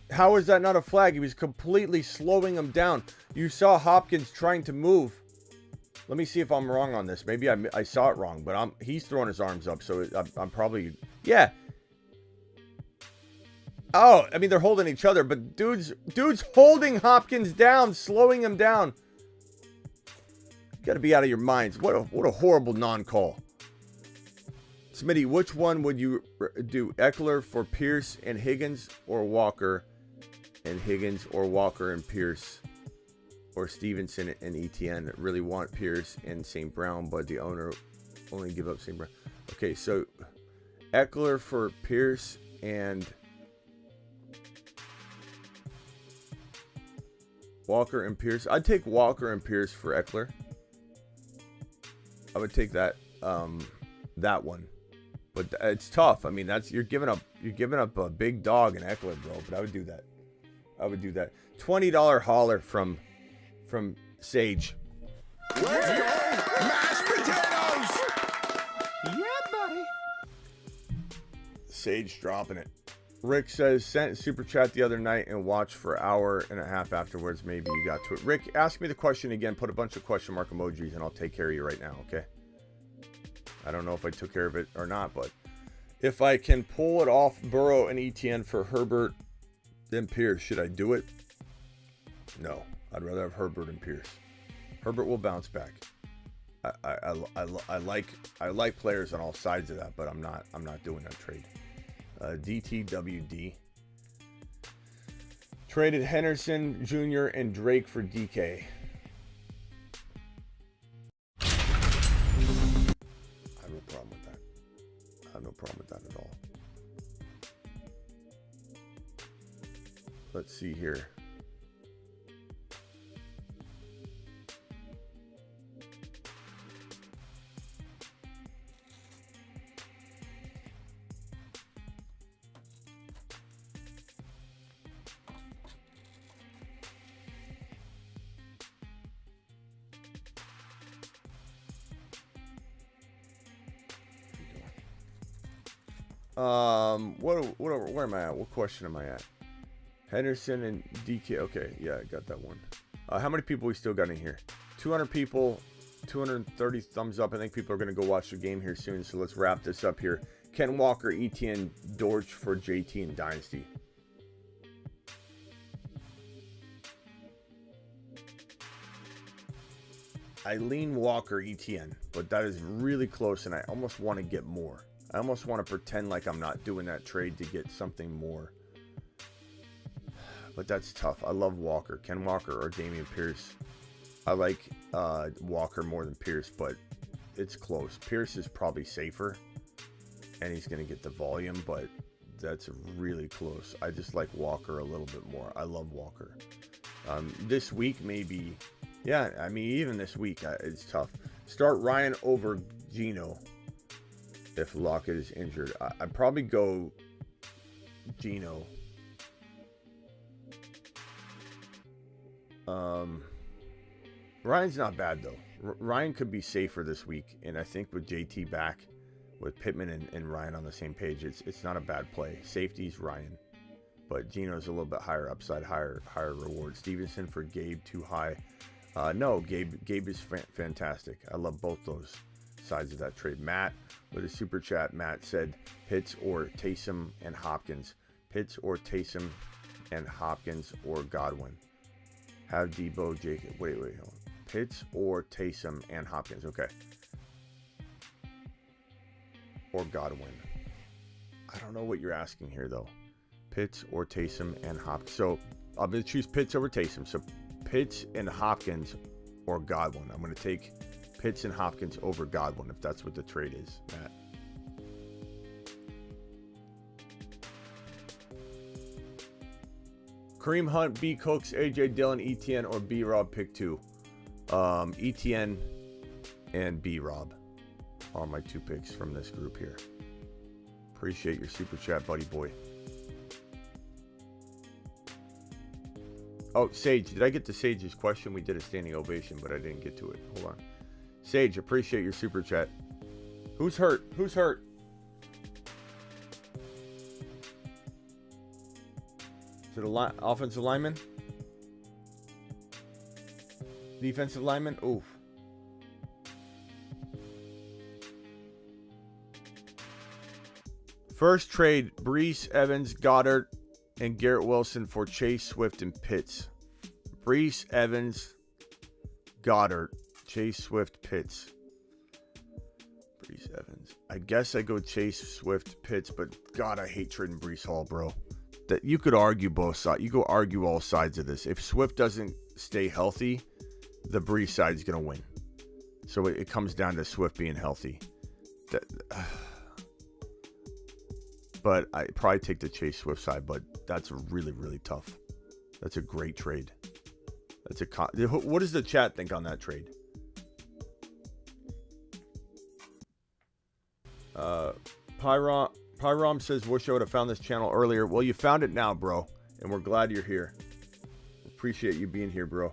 How is that not a flag? He was completely slowing him down. You saw Hopkins trying to move. Let me see if I'm wrong on this. Maybe I saw it wrong, but he's throwing his arms up, so I'm probably... Yeah. Oh, I mean, they're holding each other, but dude's holding Hopkins down, slowing him down. You got to be out of your minds. What a horrible non-call. Smitty, which one would you do? Eckler for Pierce and Higgins, or Walker and Higgins, or Walker and Pierce, or Stevenson and ETN? Really want Pierce and St. Brown, but the owner only give up St. Brown. Okay, so Eckler for Pierce and Walker and Pierce. I'd take Walker and Pierce for Eckler. I would take that that one. But it's tough. I mean, you're giving up a big dog in Eckler, bro. But I would do that. $20 holler from Sage. Let's go, mashed potatoes! Yeah, buddy. Sage dropping it. Rick says, sent super chat the other night and watched for an hour and a half afterwards. Maybe you got to it. Rick, ask me the question again. Put a bunch of question mark emojis and I'll take care of you right now, okay? I don't know if I took care of it or not, but if I can pull it off Burrow and ETN for Herbert than Pierce, should I do it? No, I'd rather have Herbert and Pierce. Herbert will bounce back. I like players on all sides of that, but I'm not doing that trade. DTWD traded Henderson Jr. and Drake for DK. I have no problem with that. I have no problem with that at all. Let's see here. Where am I at? What question am I at? Henderson and DK. Okay, yeah, I got that one. How many people we still got in here? 200 people, 230 thumbs up. I think people are going to go watch the game here soon, so let's wrap this up here. Ken Walker, ETN, Dortch for JT and Dynasty. I lean Walker, ETN, but that is really close, and I almost want to get more. I almost want to pretend like I'm not doing that trade to get something more. But that's tough. I love Walker. Ken Walker or Damian Pierce. I like Walker more than Pierce, but it's close. Pierce is probably safer, and he's going to get the volume, but that's really close. I just like Walker a little bit more. I love Walker. This week, maybe. Yeah, I mean, even this week, it's tough. Start Ryan over Geno. If Lockett is injured, I'd probably go Geno. Ryan's not bad though. Ryan could be safer this week, and I think with JT back, with Pittman and Ryan on the same page, it's not a bad play. Safety's Ryan, but Geno's a little bit higher upside, higher reward. Stevenson for Gabe, too high. No, Gabe is fantastic. I love both those sides of that trade. Matt with a super chat. Matt said Pitts or Taysom and Hopkins. Pitts or Taysom and Hopkins or Godwin. Have Debo, Jacob. Wait, hold on. Pitts or Taysom and Hopkins. Okay. Or Godwin. I don't know what you're asking here though. Pitts or Taysom and Hopkins. So I'm going to choose Pitts over Taysom. So Pitts and Hopkins or Godwin. I'm going to take Pitts and Hopkins over Godwin if that's what the trade is, Matt. Kareem Hunt, B. Cooks, A.J. Dillon, ETN, or B-Rob, pick 2. ETN and B-Rob are my 2 picks from this group here. Appreciate your super chat, buddy boy. Oh, Sage, did I get to Sage's question? We did a standing ovation, but I didn't get to it. Hold on. Sage, appreciate your super chat. Who's hurt? Who's hurt? Is it a offensive lineman? Defensive lineman? Oof. First trade, Breece, Evans, Goddard, and Garrett Wilson for Chase, Swift, and Pitts. Breece, Evans, Goddard, Chase, Swift, Pitts. Breece, Evans. I guess I go Chase, Swift, Pitts, but God, I hate trading Breece Hall, bro. That you could argue both sides. You could argue all sides of this. If Swift doesn't stay healthy, the Breece side's going to win. So it comes down to Swift being healthy. But I probably take the Chase Swift side, but that's really, really tough. That's a great trade. What does the chat think on that trade? Pyrom says, wish I would have found this channel earlier. Well, you found it now, bro, and we're glad you're here. Appreciate you being here, bro.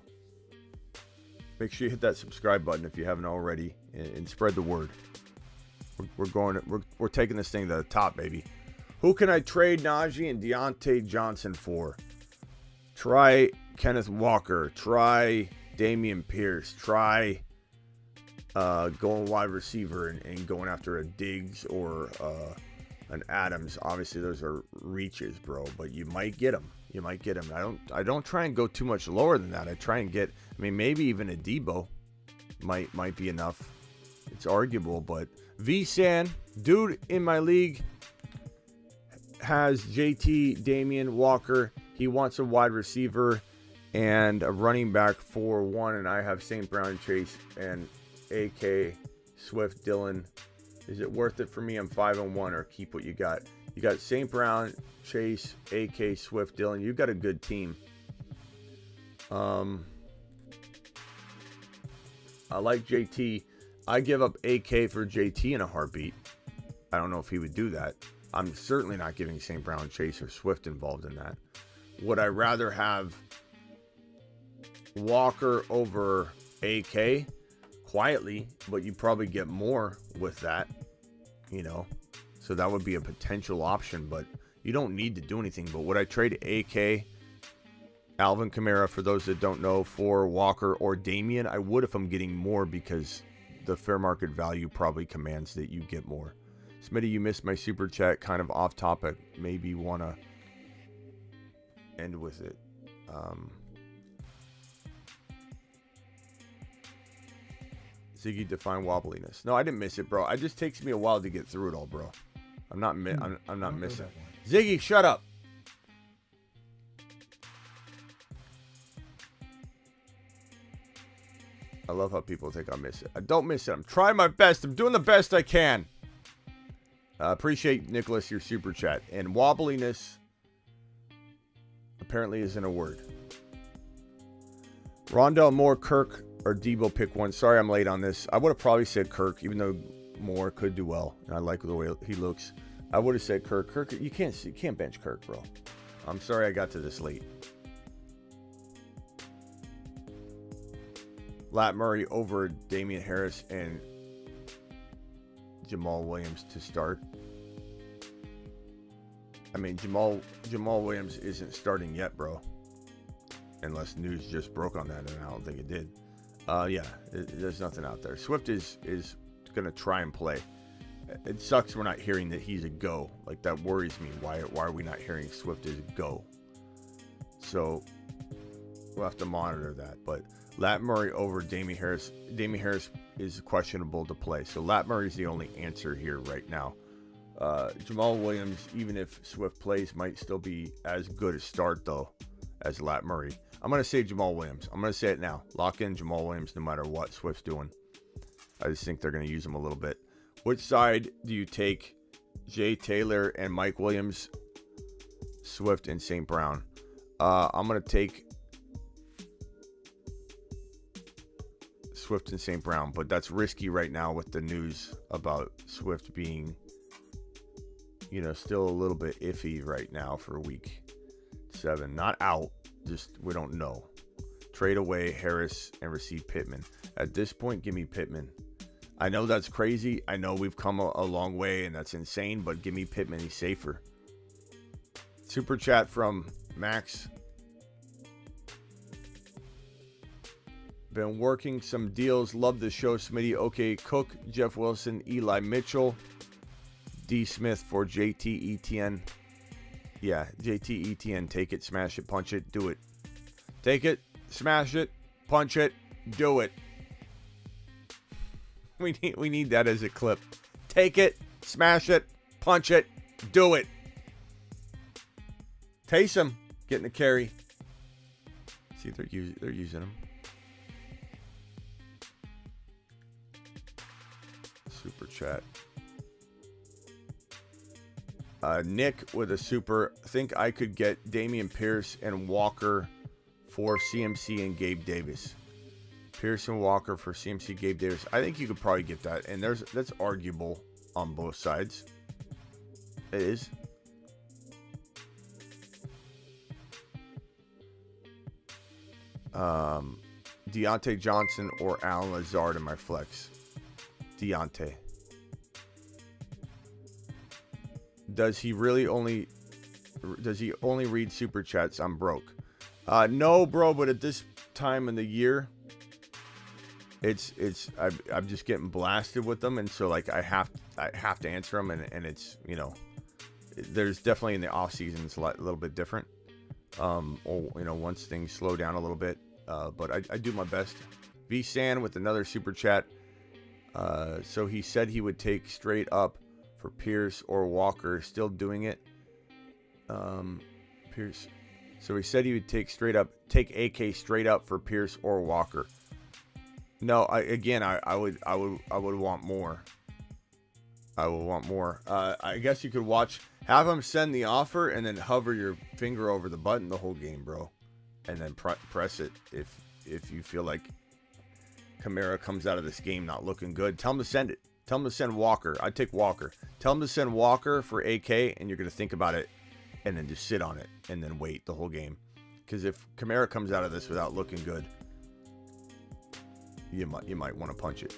Make sure you hit that subscribe button if you haven't already, and spread the word. We're taking this thing to the top, baby. Who can I trade Najee and Deontay Johnson for? Try Kenneth Walker. Try Dameon Pierce. Try going wide receiver and going after a Diggs or an Adams. Obviously, those are reaches, bro, but you might get them. You might get them. I don't try and go too much lower than that. I try and get, maybe even a Debo might be enough. It's arguable, but V-San, dude in my league, has JT, Damian, Walker. He wants a wide receiver and a running back for 1, and I have St. Brown, Chase, and AK, Swift, Dillon. Is it worth it for me? I'm 5-1, or keep what you got. You got St. Brown, Chase, AK, Swift, Dillon. You got a good team. I like JT. I give up AK for JT in a heartbeat. I don't know if he would do that. I'm certainly not giving St. Brown, Chase, or Swift involved in that. Would I rather have Walker over AK? Quietly, but you probably get more with that, So that would be a potential option, but you don't need to do anything. But would I trade AK, Alvin Kamara, for those that don't know, for Walker or Damian? I would if I'm getting more, because the fair market value probably commands that you get more. Smitty, you missed my super chat, kind of off topic. Maybe you want to end with it. Ziggy, define wobbliness. No, I didn't miss it, bro. It just takes me a while to get through it all, bro. I'm not missing. Ziggy, shut up. I love how people think I miss it. I don't miss it. I'm trying my best. I'm doing the best I can. Appreciate, Nicholas, your super chat. And wobbliness apparently isn't a word. Rondell Moore, Kirk, or Debo, pick 1. Sorry I'm late on this. I would have probably said Kirk, even though Moore could do well. And I like the way he looks. I would have said Kirk. Kirk, you can't bench Kirk, bro. I'm sorry I got to this late. Lat Murray over Damian Harris and Jamal Williams to start. Jamal Williams isn't starting yet, bro. Unless news just broke on that, and I don't think it did. There's nothing out there. Swift is going to try and play. It sucks we're not hearing that he's a go. Like, that worries me. Why are we not hearing Swift is a go? So we'll have to monitor that. But Lat Murray over Damian Harris. Damian Harris is questionable to play. So Lat Murray's the only answer here right now. Jamal Williams, even if Swift plays, might still be as good a start, though, as Lat Murray. I'm going to say Jamal Williams. I'm going to say it now. Lock in Jamal Williams no matter what Swift's doing. I just think they're going to use him a little bit. Which side do you take? Jay Taylor and Mike Williams, Swift and St. Brown. I'm going to take Swift and St. Brown, but that's risky right now with the news about Swift being, still a little bit iffy right now for week 7. Not out, just we don't know. Trade away Harris and receive Pittman. At this point, give me Pittman. I know that's crazy. I know we've come a long way and that's insane, but give me Pittman. He's safer. Super chat from Max. Been working some deals. Love the show, Smitty. Okay, Cook, Jeff Wilson, Eli Mitchell, D. Smith for JT ETN. Yeah, JT ETN. Take it, smash it, punch it, do it. Take it, smash it, punch it, do it. We need that as a clip. Take it, smash it, punch it, do it. Taysom getting the carry. See, they're using him. Super chat. Nick with a super. Think I could get Damian Pierce and Walker for CMC and Gabe Davis. Pierce and Walker for CMC, Gabe Davis. I think you could probably get that, and that's arguable on both sides. It is. Deontay Johnson or Alan Lazard in my flex. Deontay. Does he only read super chats? I'm broke. No, bro, but at this time in the year, I'm just getting blasted with them, and so like I have to answer them, and it's there's definitely in the off season it's a little bit different, once things slow down a little bit, but I do my best. V San with another super chat. So he said he would take straight up for Pierce or Walker. Still doing it. Pierce. So he said he would take AK straight up for Pierce or Walker. No, I would want more. I would want more. I guess you could have him send the offer and then hover your finger over the button the whole game, bro, and then press it if you feel like Kamara comes out of this game not looking good. Tell him to send it. Tell him to send Walker. I'd take Walker. Tell him to send Walker for AK, and you're going to think about it and then just sit on it and then wait the whole game. Because if Kamara comes out of this without looking good, you might want to punch it.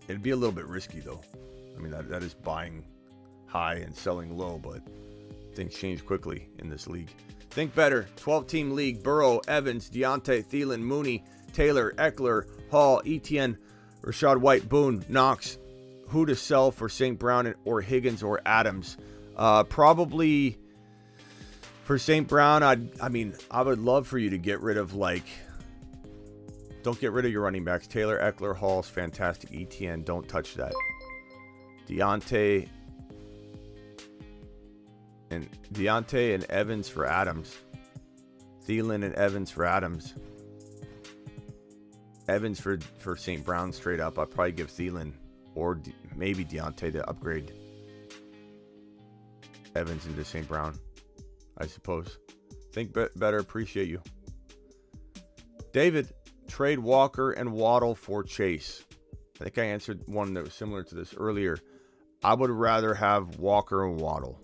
It'd be a little bit risky, though. I mean, that is buying high and selling low, but things change quickly in this league. Think better. 12-team league. Burrow, Evans, Deontay, Thielen, Mooney, Taylor, Eckler, Hall, Etienne, Rashad White, Boone, Knox. Who to sell for St. Brown or Higgins or Adams? Probably for St. Brown, I would love for you to get rid of don't get rid of your running backs. Taylor, Eckler, Hall's fantastic. Etienne, don't touch that. Deontay and Evans for Adams. Thielen and Evans for Adams. Evans for St. Brown straight up. I'd probably give Thielen or maybe Deontay to upgrade Evans into St. Brown, I suppose. Think better. Appreciate you. David, trade Walker and Waddle for Chase. I think I answered one that was similar to this earlier. I would rather have Walker and Waddle.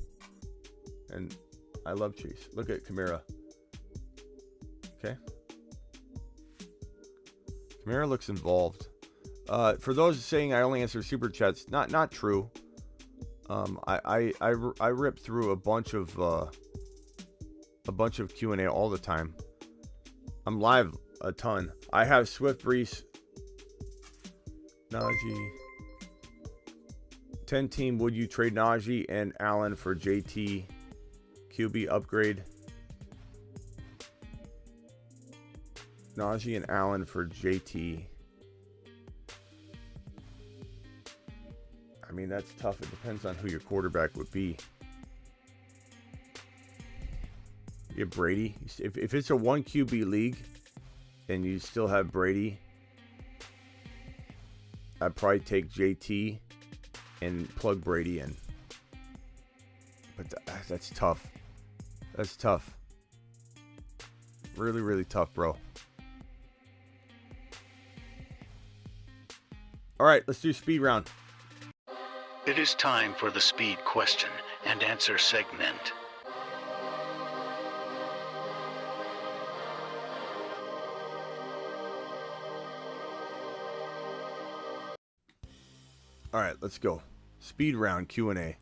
And I love Chase. Look at Kamara. Okay. Kamara looks involved. For those saying I only answer super chats, not true. I rip through a bunch of Q&A all the time. I'm live a ton. I have Swift, Brees, Najee. 10 team. Would you trade Najee and Allen for JT? QB upgrade. Najee and Allen for JT. I mean, that's tough. It depends on who your quarterback would be. You have Brady. If it's a 1 QB league and you still have Brady, I'd probably take JT and plug Brady in. But that's tough. That's tough. Really, really tough, bro. All right, let's do speed round. It is time for the speed question and answer segment. All right, let's go. Speed round Q&A.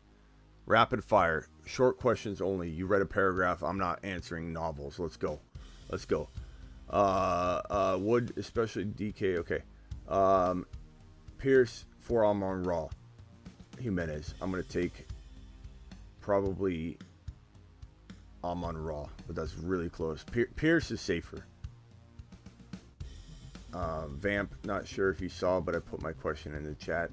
Rapid fire. Short questions only. You read a paragraph. I'm not answering novels. Let's go. Let's go. Wood, especially DK. Okay. Pierce for Amon Raw. Jimenez. I'm going to take probably Amon Raw, but that's really close. Pierce is safer. Vamp, not sure if you saw, but I put my question in the chat.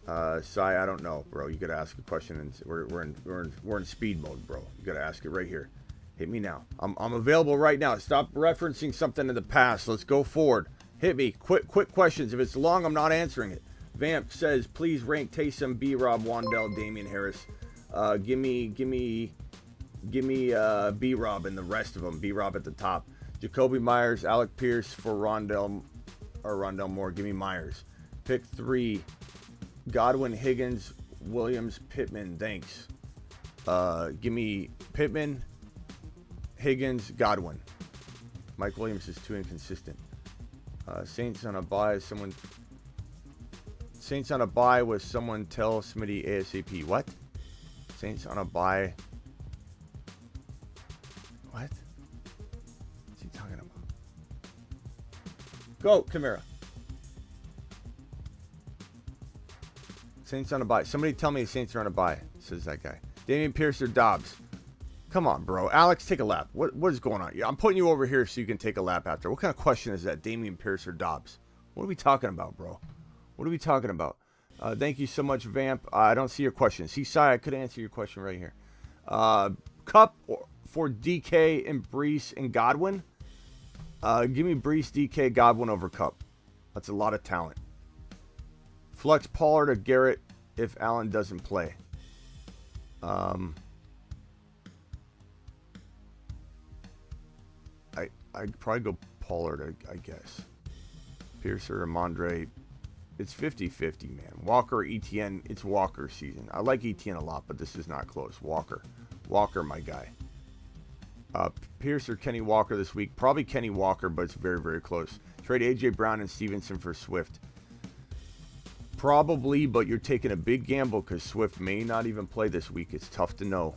Sai, I don't know, bro. You gotta ask a question, and we're in speed mode, bro. You gotta ask it right here. Hit me now. I'm available right now. Stop referencing something in the past. Let's go forward. Hit me. Quick questions. If it's long, I'm not answering it. Vamp says, please rank Taysom, B-Rob, Wandell, Damian Harris. Give me B-Rob and the rest of them. B-Rob at the top. Jacoby Myers, Alec Pierce for Rondell Moore. Give me Myers. Pick 3. Godwin, Higgins, Williams, Pittman. Thanks. Give me Pittman, Higgins, Godwin. Mike Williams is too inconsistent. Saints on a bye. Saints on a bye with someone tell Smitty ASAP. What? Saints on a bye. What? What's he talking about? Go, Kamara. Saints on a bye. Somebody tell me the Saints are on a bye, says that guy. Damian Pierce or Dobbs. Come on, bro. Alex, take a lap. What is going on? I'm putting you over here so you can take a lap after. What kind of question is that? Damian Pierce or Dobbs? What are we talking about, bro? What are we talking about? Thank you so much, Vamp. I don't see your question. See, Sai, I could answer your question right here. Cup for DK and Brees and Godwin. Give me Brees, DK, Godwin over Cup. That's a lot of talent. Flex Pollard or Garrett if Allen doesn't play. I'd probably go Pollard, I guess. Pierce or Ramondre. It's 50-50, man. Walker or ETN. It's Walker season. I like ETN a lot, but this is not close. Walker, my guy. Pierce or Kenny Walker this week. Probably Kenny Walker, but it's very, very close. Trade A.J. Brown and Stevenson for Swift. Probably, but you're taking a big gamble because Swift may not even play this week. It's tough to know.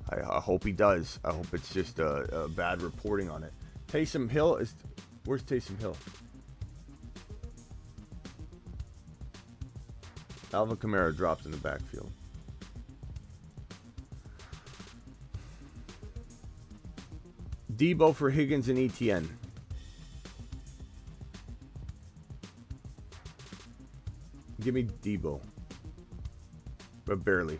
I hope he does. I hope it's just a bad reporting on it. Taysom Hill is... Where's Taysom Hill? Alvin Kamara dropped in the backfield. Debo for Higgins and ETN. Give me Debo. But barely.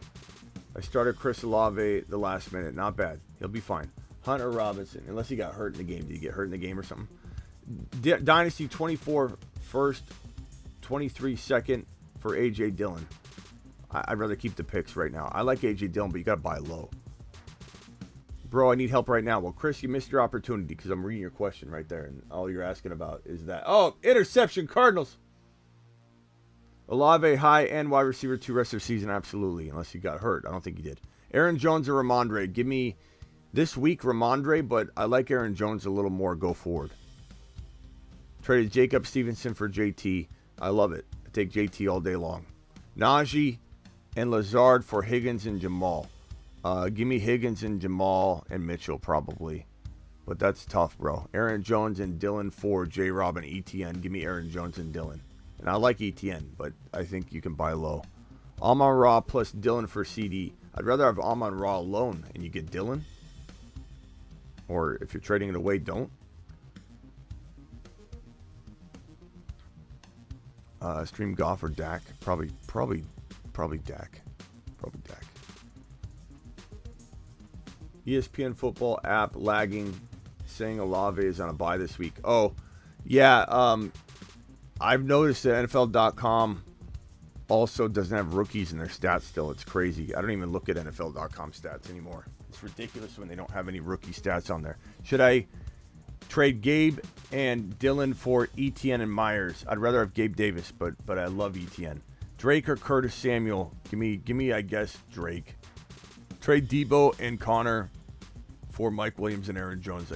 I started Chris Olave the last minute. Not bad. He'll be fine. Hunter Robinson. Unless he got hurt in the game. Did he get hurt in the game or something? Dynasty 24 first. 23 second for A.J. Dillon. I'd rather keep the picks right now. I like A.J. Dillon, but you got to buy low. Bro, I need help right now. Well, Chris, you missed your opportunity because I'm reading your question right there. And all you're asking about is that. Oh, interception, Cardinals. Olave high and wide receiver 2 rest of the season, absolutely, unless he got hurt. I don't think he did. Aaron Jones or Ramondre. Give me this week Ramondre, but I like Aaron Jones a little more. Go forward. Traded Jacob Stevenson for JT. I love it. I take JT all day long. Najee and Lazard for Higgins and Jamal. Give me Higgins and Jamal and Mitchell probably. But that's tough, bro. Aaron Jones and Dillon for J-Rob and ETN. Give me Aaron Jones and Dillon. And I like ETN, but I think you can buy low. Amon-Ra plus Dillon for CD. I'd rather have Amon-Ra alone and you get Dillon. Or if you're trading it away, don't. Stream Goff or Dak. Probably Dak. Probably Dak. ESPN football app lagging, saying Olave is on a bye this week. Oh, yeah. I've noticed that NFL.com also doesn't have rookies in their stats still. It's crazy. I don't even look at NFL.com stats anymore. It's ridiculous when they don't have any rookie stats on there. Should I trade Gabe and Dylan for Etienne and Myers? I'd rather have Gabe Davis, but I love Etienne. Drake or Curtis Samuel? Give me, I guess, Drake. Trade Debo and Connor for Mike Williams and Aaron Jones.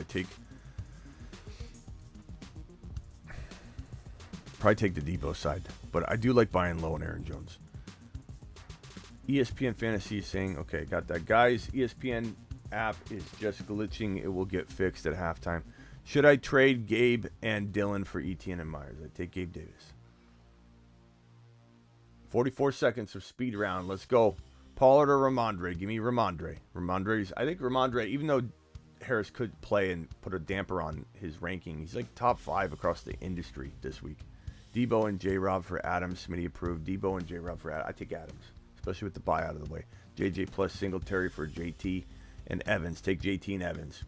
Probably take the Debo side, but I do like buying low on Aaron Jones. ESPN Fantasy is saying, okay, got that. Guys, ESPN app is just glitching. It will get fixed at halftime. Should I trade Gabe and Dylan for Etienne and Myers? I take Gabe Davis. 44 seconds of speed round. Let's go. Pollard or Ramondre? Give me Ramondre. I think Ramondre, even though Harris could play and put a damper on his ranking, he's like top 5 across the industry this week. Debo and J-Rob for Adams. Smitty approved. Debo and J-Rob for Adams. I take Adams, especially with the bye out of the way. JJ plus Singletary for JT and Evans. Take JT and Evans.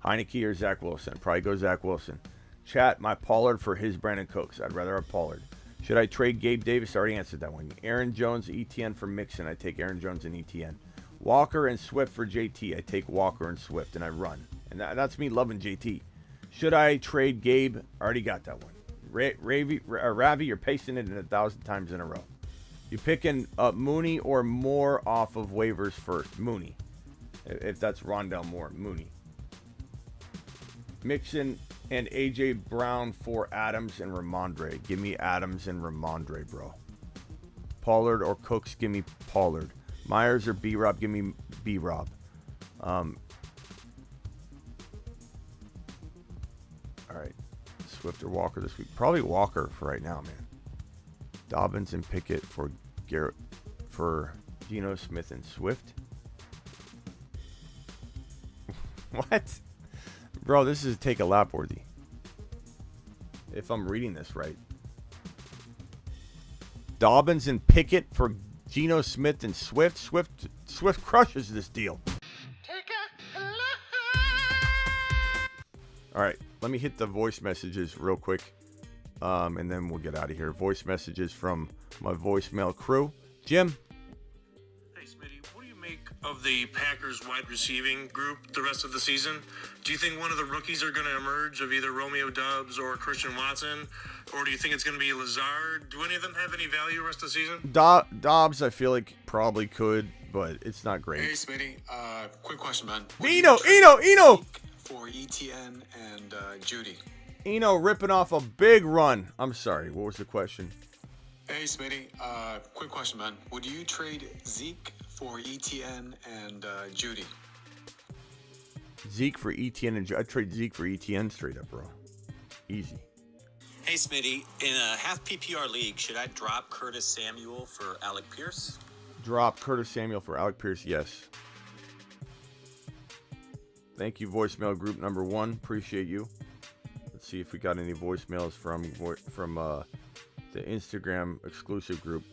Heineke or Zach Wilson? Probably go Zach Wilson. Chat, my Pollard for his Brandon Cooks. I'd rather have Pollard. Should I trade Gabe Davis? I already answered that one. Aaron Jones, Etienne for Mixon. I take Aaron Jones and Etienne. Walker and Swift for JT. I take Walker and Swift, and I run. And that's me loving JT. Should I trade Gabe? I already got that one. Ravi, you're pasting it in 1,000 times in a row. You picking Mooney or Moore off of waivers first? Mooney. If that's Rondell Moore, Mooney. Mixon and A.J. Brown for Adams and Ramondre. Give me Adams and Ramondre, bro. Pollard or Cooks, give me Pollard. Myers or B-Rob, give me B-Rob. All right. Swift or Walker this week? Probably Walker for right now, man. Dobbins and Pickett for Garrett, for Geno Smith and Swift. What? Bro, this is take a lap worthy. If I'm reading this right. Dobbins and Pickett for Geno Smith and Swift. Swift crushes this deal. All right, let me hit the voice messages real quick, and then we'll get out of here. Voice messages from my voicemail crew. Jim? Hey, Smitty, what do you make of the Packers wide receiving group the rest of the season? Do you think one of the rookies are going to emerge of either Romeo Doubs or Christian Watson? Or do you think it's going to be Lazard? Do any of them have any value the rest of the season? Dobbs, I feel like probably could, but it's not great. Hey, Smitty, quick question, man. Eno! For ETN and Judy. Eno ripping off a big run. I'm sorry, what was the question? Hey, Smitty, quick question, man. Would you trade Zeke for ETN and Judy? Zeke for ETN and I'd trade Zeke for ETN straight up, bro. Easy. Hey, Smitty, in a half PPR league, should I drop Curtis Samuel for Alec Pierce? Drop Curtis Samuel for Alec Pierce, yes. Thank you, voicemail group number 1. Appreciate you. Let's see if we got any voicemails from the Instagram exclusive group.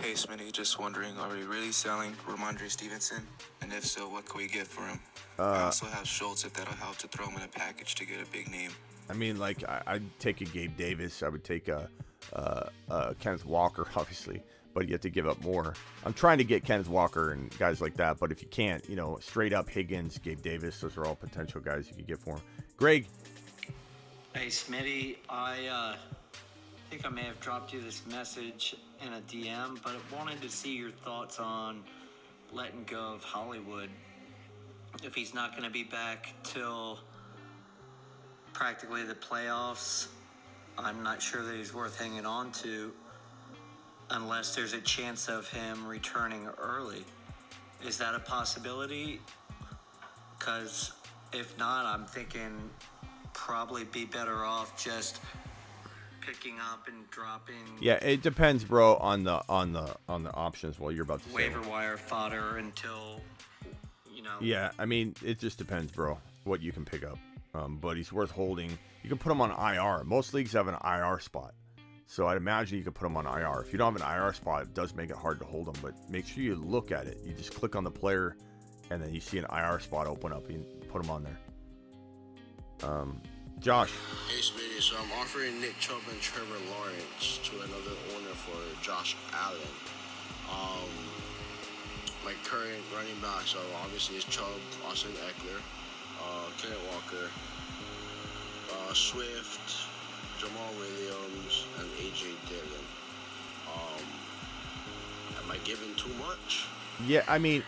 Hey, Smitty, just wondering, are we really selling Ramondre Stevenson? And if so, what can we get for him? I also have Schultz, if that'll help to throw him in a package to get a big name. I mean, like, I'd take a Gabe Davis. I would take a Kenneth Walker, obviously, but you have to give up more. I'm trying to get Kenneth Walker and guys like that, but if you can't, straight up Higgins, Gabe Davis, those are all potential guys you could get for him. Greg? Hey, Smitty, I think I may have dropped you this message in a DM, but I wanted to see your thoughts on letting go of Hollywood. If he's not going to be back till practically the playoffs, I'm not sure that he's worth hanging on to unless there's a chance of him returning early. Is that a possibility? Because if not, I'm thinking probably be better off just picking up and dropping. Yeah, it depends, bro, on the options. While you're about to say waiver wire fodder until Yeah, I mean, it just depends, bro, what you can pick up. But he's worth holding. You can put him on IR. Most leagues have an IR spot, so I'd imagine you could put him on IR. If you don't have an IR spot, it does make it hard to hold him. But make sure you look at it. You just click on the player and then you see an IR spot open up, you put him on there. Josh. Hey, Smitty. So I'm offering Nick Chubb and Trevor Lawrence to another owner for Josh Allen. My current running back, so obviously is Chubb, Austin Eckler, Kenneth Walker, Swift, Jamal Williams, and A.J. Dillon. Am I giving too much? Yeah, I mean,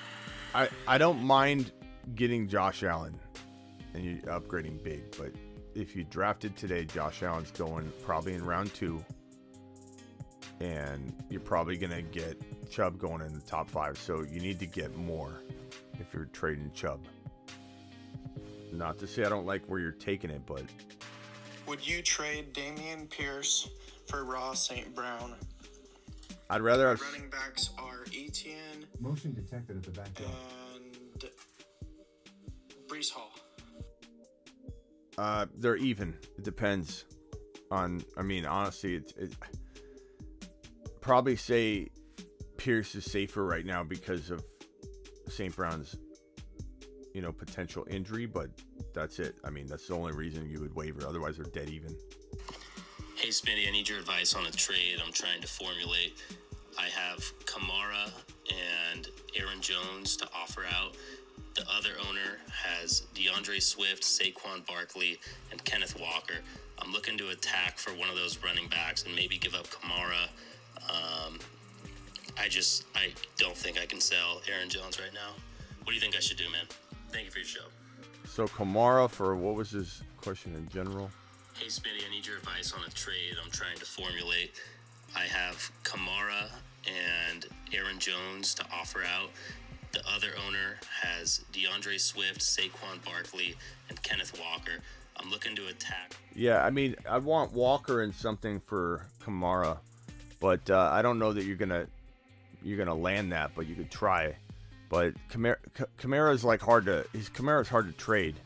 I don't mind getting Josh Allen and you upgrading big, but if you drafted today, Josh Allen's going probably in round 2, and you're probably going to get Chubb going in the top 5, so you need to get more if you're trading Chubb. Not to say I don't like where you're taking it, but... Would you trade Dameon Pierce for Ross St. Brown? I'd rather have... Running backs are Etienne. Motion detected at the backfield. And Breece Hall. They're even. It depends on... I mean, honestly, it probably say Pierce is safer right now because of St. Brown's, potential injury, but that's it. I mean, that's the only reason you would waiver. Otherwise, they're dead even. Hey, Smitty, I need your advice on a trade I'm trying to formulate. I have Kamara and Aaron Jones to offer out. The other owner has DeAndre Swift, Saquon Barkley, and Kenneth Walker. I'm looking to attack for one of those running backs and maybe give up Kamara. I don't think I can sell Aaron Jones right now. What do you think I should do, man? Thank you for your show. So Kamara for, what was his question in general? Hey, Smitty, I need your advice on a trade I'm trying to formulate. I have Kamara and Aaron Jones to offer out. The other owner has DeAndre Swift, Saquon Barkley, and Kenneth Walker. I'm looking to attack. Yeah, I mean, I want Walker and something for Kamara, but I don't know that you're gonna land that, but you could try. But Kamara's Kamara's hard to trade.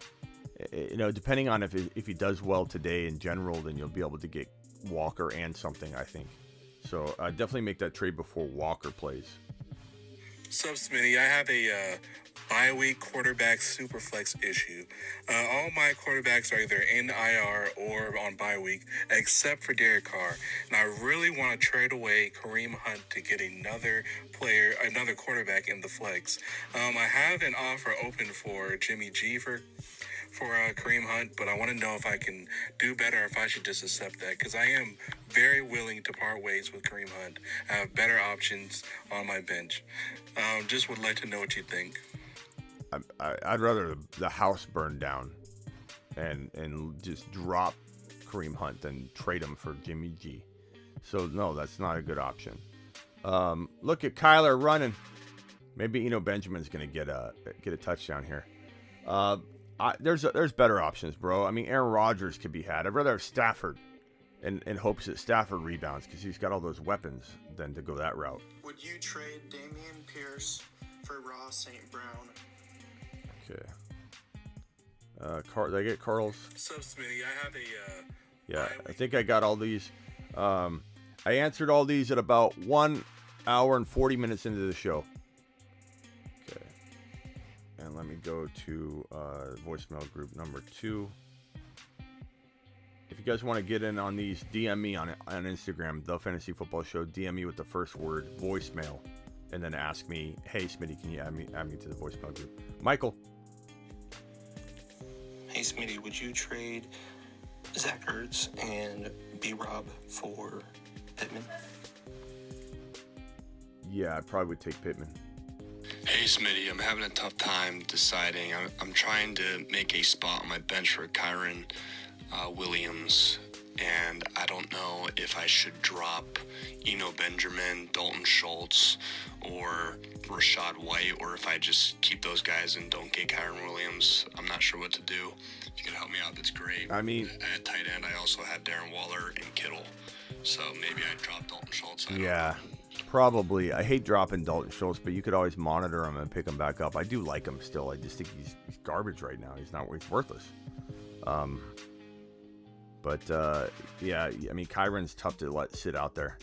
Depending on if he does well today in general, then you'll be able to get Walker and something, I think. So definitely make that trade before Walker plays. Sup, Smitty? I have a bye-week quarterback superflex issue. All my quarterbacks are either in IR or on bye week, except for Derek Carr. And I really want to trade away Kareem Hunt to get another quarterback in the flex. I have an offer open for Jimmy G for Kareem Hunt, but I want to know if I can do better, or if I should just accept that, because I am very willing to part ways with Kareem Hunt. I have better options on my bench. Just would like to know what you think. I'd rather the house burn down and just drop Kareem Hunt than trade him for Jimmy G. So no, that's not a good option. Look at Kyler running. Maybe Benjamin's gonna get a touchdown here. There's better options, bro. I mean, Aaron Rodgers could be had. I'd rather have Stafford in hopes that Stafford rebounds because he's got all those weapons than to go that route. Would you trade Dameon Pierce for Ross St. Brown? Okay. Did I get Carl's? Sup, Smitty? I have a... Yeah, I think I got all these. I answered all these at about 1 hour and 40 minutes into the show. Okay. And let me go to voicemail group number 2. If you guys want to get in on these, DM me on Instagram, The Fantasy Football Show. DM me with the first word, voicemail, and then ask me, hey, Smitty, can you add me to the voicemail group? Michael. Hey, Smitty, would you trade Zach Ertz and B-Rob for Pittman? Yeah, I probably would take Pittman. Hey, Smitty, I'm having a tough time deciding. I'm trying to make a spot on my bench for Kyron Williams, and I don't know if I should drop Benjamin, Dalton Schultz, or Rashad White, or if I just keep those guys and don't get Kyron Williams. I'm not sure what to do. If you could help me out, that's great. I mean, at tight end, I also had Darren Waller and Kittle, so maybe I'd drop Dalton Schultz. Yeah, probably. I hate dropping Dalton Schultz, but you could always monitor him and pick him back up. I do like him still. I just think he's garbage right now. He's worthless. But yeah, I mean, Kyron's tough to let sit out there.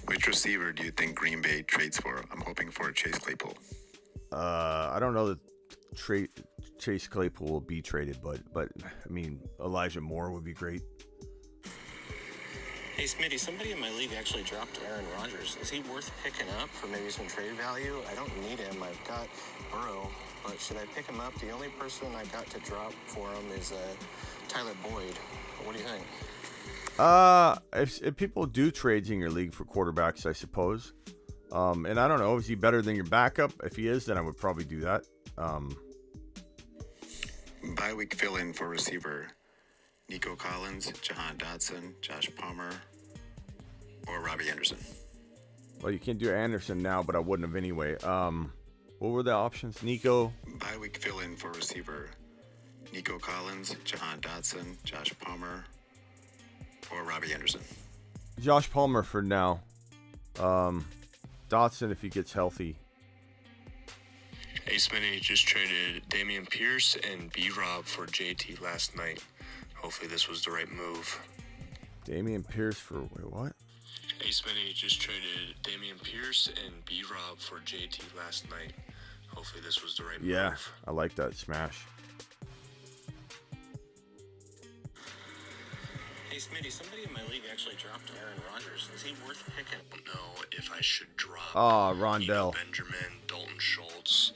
Which receiver do you think Green Bay trades for? I'm hoping for Chase Claypool. I don't know that Chase Claypool will be traded, but I mean, Elijah Moore would be great. Hey, Smitty, somebody in my league actually dropped Aaron Rodgers. Is he worth picking up for maybe some trade value? I don't need him. I've got Burrow, but should I pick him up? The only person I got to drop for him is Tyler Boyd. What do you think? If people do trades in your league for quarterbacks, I suppose. And I don't know, is he better than your backup? If he is, then I would probably do that. Bye week fill in for receiver: Nico Collins, Jahan Dotson, Josh Palmer, or Robbie Anderson. Well, you can't do Anderson now, but I wouldn't have anyway. What were the options? Nico? Bye week fill in for receiver: Nico Collins, Jahan Dotson, Josh Palmer, or Robbie Anderson. Josh Palmer for now. Dotson if he gets healthy. Hey, Smitty, just traded Dameon Pierce and B-Rob for JT last night. Hopefully this was the right move. Dameon Pierce for, wait, what? Hey, Smitty, just traded Dameon Pierce and B-Rob for JT last night. Hopefully this was the right move. Yeah, I like that smash. Hey, Smitty, somebody in my league actually dropped Aaron Rodgers. Is he worth picking? I don't know if I should drop Rondell. Benjamin, Dalton Schultz,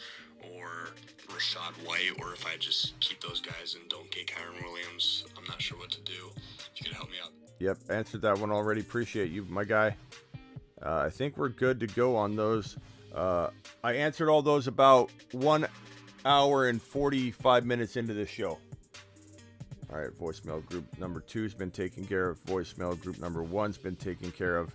or Rashad White, or if I just keep those guys and don't get Kyron Williams. I'm not sure what to do. If you could help me out. Yep, answered that one already. Appreciate you, my guy. I think we're good to go on those. I answered all those about 1 hour and 45 minutes into the show. All right, voicemail group number 2 has been taken care of. Voicemail group number 1's been taken care of.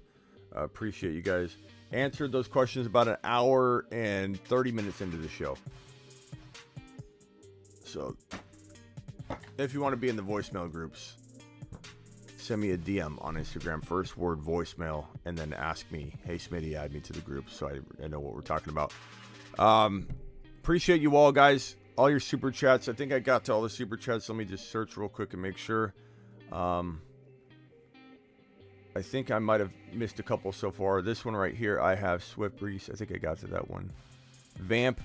Appreciate you guys. Answered those questions about 1 hour and 30 minutes into the show. So, if you want to be in the voicemail groups, send me a DM on Instagram, first word voicemail, and then ask me, hey, Smitty, add me to the group so I know what we're talking about. Appreciate you all, guys. All your super chats. I think I got to all the super chats. Let me just search real quick and make sure. I think I might have missed a couple so far. This one right here, I have Swift Breeze. I think I got to that one. Vamp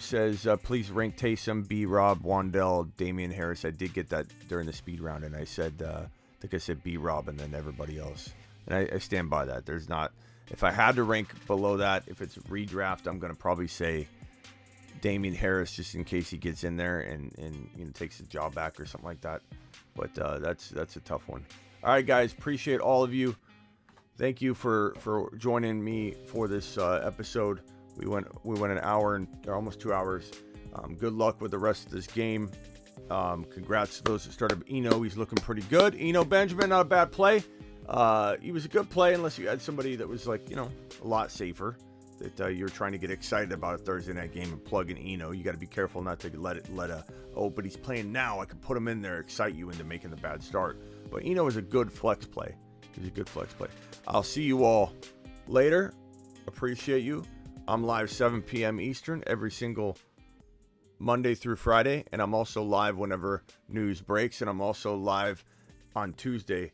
says, please rank Taysom, B. Rob, Wandell, Damian Harris. I did get that during the speed round, and I said, I think I said B. Rob and then everybody else. And I stand by that. There's not, if I had to rank below that, if it's redraft, I'm going to probably say Damian Harris, just in case he gets in there and takes his job back or something like that. But that's a tough one. All right, guys, appreciate all of you. Thank you for joining me for this episode. We went an hour and almost 2 hours. Good luck with the rest of this game. Congrats to those that started. Eno, he's looking pretty good. Eno Benjamin, not a bad play. He was a good play unless you had somebody that was a lot safer. That you're trying to get excited about a Thursday night game and plug in Eno. You got to be careful not to let but he's playing now, I could put him in there, excite you into making the bad start. But Eno is a good flex play. He's a good flex play. I'll see you all later. Appreciate you. I'm live 7 p.m. Eastern every single Monday through Friday, and I'm also live whenever news breaks, and I'm also live on Tuesday,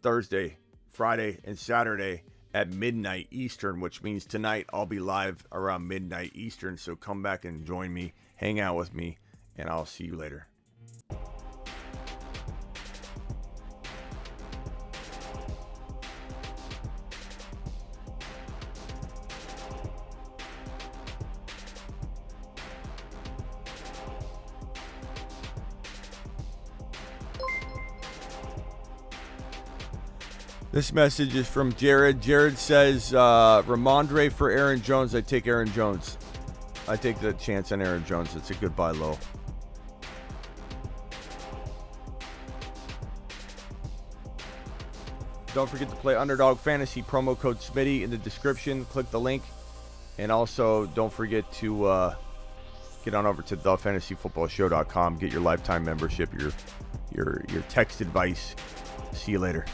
Thursday, Friday, and Saturday at midnight Eastern, which means tonight I'll be live around midnight Eastern. So come back and join me, hang out with me, and I'll see you later. This message is from Jared. Jared says, Ramondre for Aaron Jones. I take Aaron Jones. I take the chance on Aaron Jones. It's a good buy low. Don't forget to play Underdog Fantasy, promo code Smitty in the description. Click the link. And also, don't forget to get on over to thefantasyfootballshow.com. Get your lifetime membership, your text advice. See you later.